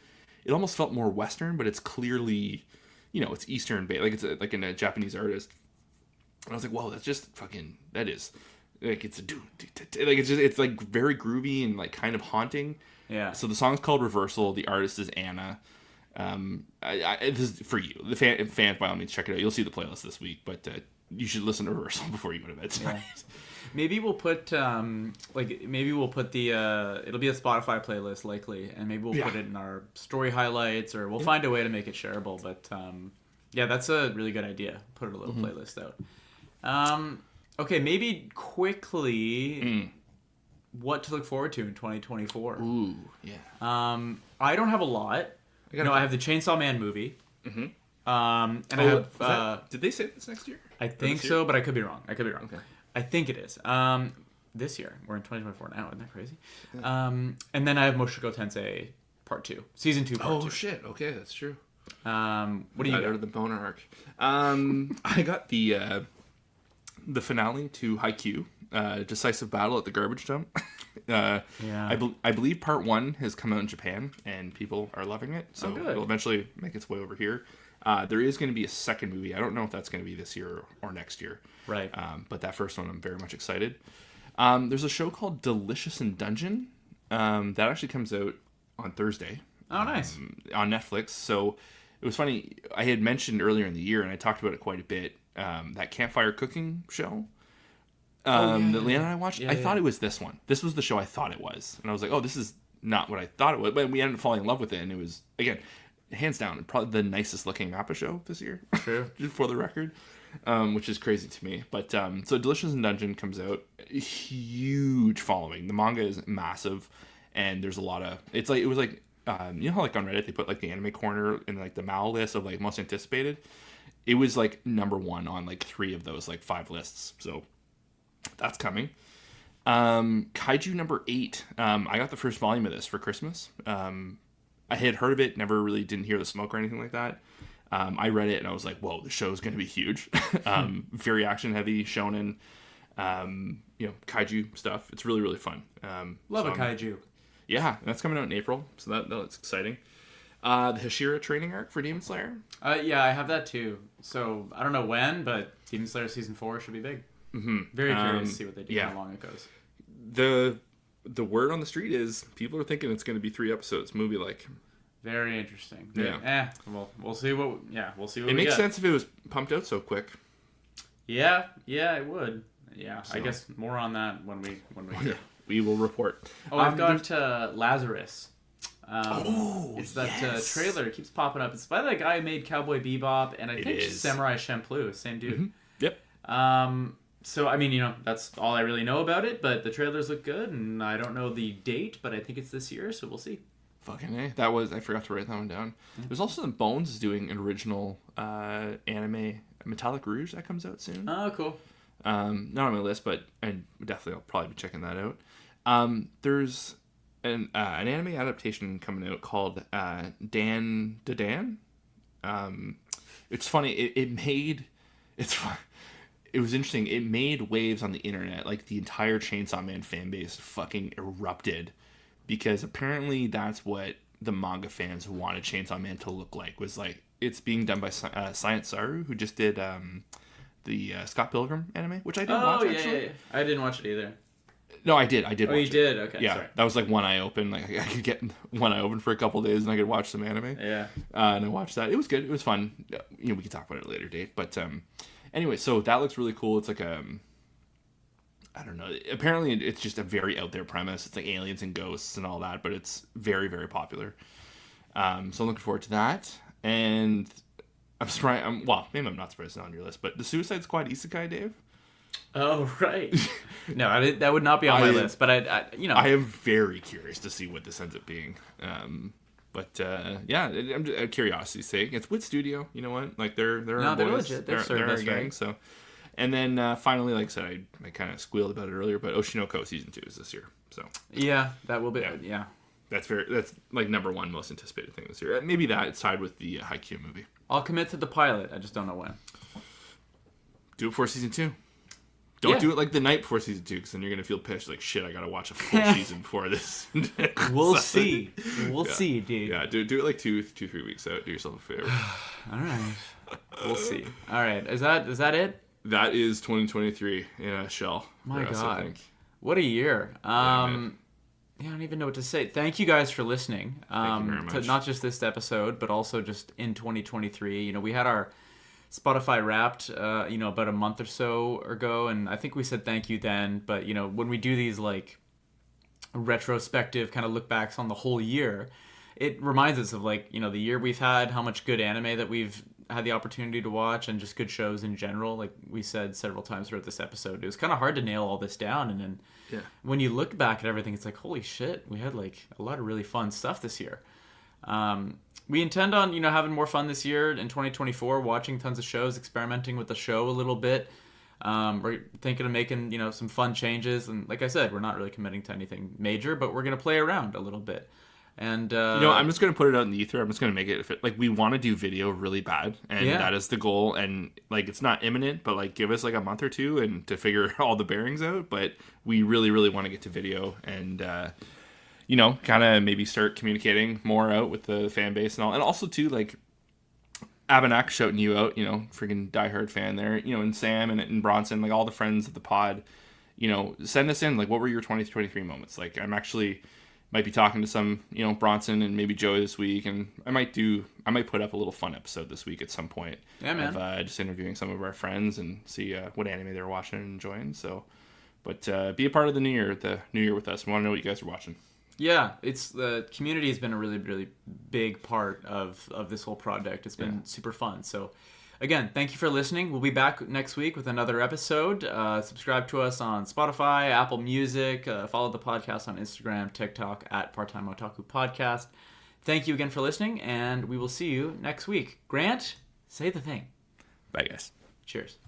S1: it almost felt more Western, but it's clearly, it's Eastern based. Like it's like in a Japanese artist. And I was like, whoa, that's just fucking, that is, like, it's it's like very groovy and like kind of haunting.
S2: Yeah.
S1: So the song's called Reversal. The artist is Anna. This is for you. The fans, by all means, check it out. You'll see the playlist this week, but you should listen to Reversal before you go to bed tonight.
S2: Yeah. Maybe we'll put the it'll be a Spotify playlist likely, and maybe we'll put it in our story highlights, or we'll find a way to make it shareable. But yeah, that's a really good idea. Put a little playlist out. Okay, maybe quickly, what to look forward to in 2024.
S1: Ooh, yeah.
S2: I don't have a lot. I have the Chainsaw Man movie.
S1: Mm-hmm.
S2: And I have.
S1: Did they say this next year?
S2: I think so, but I could be wrong.
S1: Okay.
S2: I think it is. This year. We're in 2024 now. Isn't that crazy? Yeah. And then I have Mushoku Tensei Part 2. Season 2 Part 2.
S1: Oh, shit. Okay, that's true.
S2: What do you got?
S1: Out of the boner arc. I got the finale to Haikyuu, Decisive Battle at the Garbage Dump. I believe Part 1 has come out in Japan, and people are loving it. So it'll eventually make its way over here. There is going to be a second movie. I don't know if that's going to be this year or next year.
S2: Right.
S1: But that first one, I'm very much excited. There's a show called Delicious in Dungeon that actually comes out on Thursday.
S2: Oh, nice.
S1: On Netflix. So it was funny. I had mentioned earlier in the year, and I talked about it quite a bit, that campfire cooking show that Leanna and I watched. I thought it was this one. This was the show I thought it was. And I was like, oh, this is not what I thought it was. But we ended up falling in love with it, and it was, again, hands down, probably the nicest looking Mappa show this year.
S2: True.
S1: Just for the record. which is crazy to me. But so Delicious in Dungeon comes out, huge following. The manga is massive, and there's a lot of it was like you know how like on Reddit they put like the anime corner in like the MAL list of like most anticipated. It was like number 1 on like 3 of those like 5 lists. So that's coming. Kaiju number 8. I got the first volume of this for Christmas. I had heard of it, never really didn't hear the smoke or anything like that. I read it and I was like, whoa, the show's going to be huge. Very action heavy, shonen, kaiju stuff. It's really, really fun.
S2: Love a kaiju.
S1: Yeah, that's coming out in April, so that's exciting. The Hashira training arc for Demon Slayer.
S2: Yeah, I have that too. So I don't know when, but Demon Slayer season 4 should be big. Mm-hmm. Very curious to see what they do, how long it goes.
S1: The word on the street is people are thinking it's going to be 3 episodes, movie like.
S2: Very interesting. Well, we'll see what. Yeah, we'll see what.
S1: It makes sense if it was pumped out so quick.
S2: Yeah, it would. Yeah, so. I guess more on that when we.
S1: We will report.
S2: Oh, I've got Lazarus. It's that trailer. It keeps popping up. It's by that guy who made Cowboy Bebop, and I think Samurai Champloo, same dude.
S1: Mm-hmm. Yep.
S2: So I mean, that's all I really know about it. But the trailers look good, and I don't know the date, but I think it's this year, so we'll see.
S1: Fucking A. I forgot to write that one down. Yeah. There's also Bones is doing an original anime, Metallic Rouge, that comes out soon.
S2: Oh, cool.
S1: Not on my list, but I'll probably be checking that out. There's an anime adaptation coming out called Dan to Dan. It's funny. It was interesting. It made waves on the internet. Like the entire Chainsaw Man fan base fucking erupted. Because apparently that's what the manga fans wanted Chainsaw Man to look like. Was like it's being done by Science Saru, who just did the Scott Pilgrim anime, which I didn't watch actually. Yeah.
S2: I didn't watch it either.
S1: No, I did.
S2: Oh, you did? Okay.
S1: Yeah,
S2: sorry.
S1: That was like one eye open. Like I could get one eye open for a couple of days, and I could watch some anime.
S2: Yeah.
S1: And I watched that. It was good. It was fun. We can talk about it at a later date. But anyway, so that looks really cool. It's like I don't know. Apparently, it's just a very out there premise. It's like aliens and ghosts and all that, but it's very, very popular. So I'm looking forward to that. And I'm surprised. Maybe I'm not surprised it's not on your list, but the Suicide Squad Isekai, Dave.
S2: Oh right. No, that would not be on my list. But I
S1: am very curious to see what this ends up being. Yeah, I'm just curiosity's sake. It's with Studio. You know what? Like they're
S2: legit. They're
S1: our gang. Right. So. And then finally, like I said, I kind of squealed about it earlier, but Oshinoko season 2 is this year. So
S2: yeah, that will be. Yeah.
S1: That's like number 1 most anticipated thing this year. Maybe that it's tied with the Haikyuu movie.
S2: I'll commit to the pilot. I just don't know when.
S1: Do it before season 2. Don't do it like the night before season 2, because then you're gonna feel pissed. Like shit, I gotta watch a full season before this.
S2: We'll see. We'll see, dude.
S1: Yeah, do it like 2-3 weeks out. Do yourself a favor.
S2: All right. We'll see. All right. Is that it?
S1: That is 2023 in a shell.
S2: My God. I think. What a year. I don't even know what to say. Thank you guys for listening.
S1: Thank you very much.
S2: To not just this episode, but also just in 2023. We had our Spotify Wrapped, about a month or so ago, and I think we said thank you then. But, when we do these, like, retrospective kind of look backs on the whole year, it reminds us of, like, the year we've had, how much good anime that we've had the opportunity to watch, and just good shows in general. Like we said several times throughout this episode, it was kind of hard to nail all this down, and then when you look back at everything, it's like, holy shit, we had like a lot of really fun stuff this year. We intend on having more fun this year in 2024, watching tons of shows, experimenting with the show a little bit. We're thinking of making some fun changes, and like I said, we're not really committing to anything major, but we're gonna play around a little bit. And
S1: I'm just gonna put it out in the ether. I'm just gonna make it fit. Like we want to do video really bad, and that is the goal. And like it's not imminent, but like give us like a month or two and to figure all the bearings out. But we really, really want to get to video, and kind of maybe start communicating more out with the fan base and all. And also too, like Abenak shouting you out, freaking diehard fan there, and Sam and Bronson, like all the friends of the pod, send us in. Like what were your 2023 moments? Like I'm actually. Might be talking to some, Bronson and maybe Joey this week, and I might put up a little fun episode this week at some point.
S2: Yeah, man.
S1: Of just interviewing some of our friends and see what anime they're watching and enjoying. So, but be a part of the new year with us. We want to know what you guys are watching.
S2: Yeah, it's the community has been a really, really big part of this whole project. It's been super fun. So, again, thank you for listening. We'll be back next week with another episode. Subscribe to us on Spotify, Apple Music. Follow the podcast on Instagram, TikTok at Part-Time Otaku Podcast. Thank you again for listening, and we will see you next week. Grant, say the thing.
S1: Bye, guys.
S2: Cheers.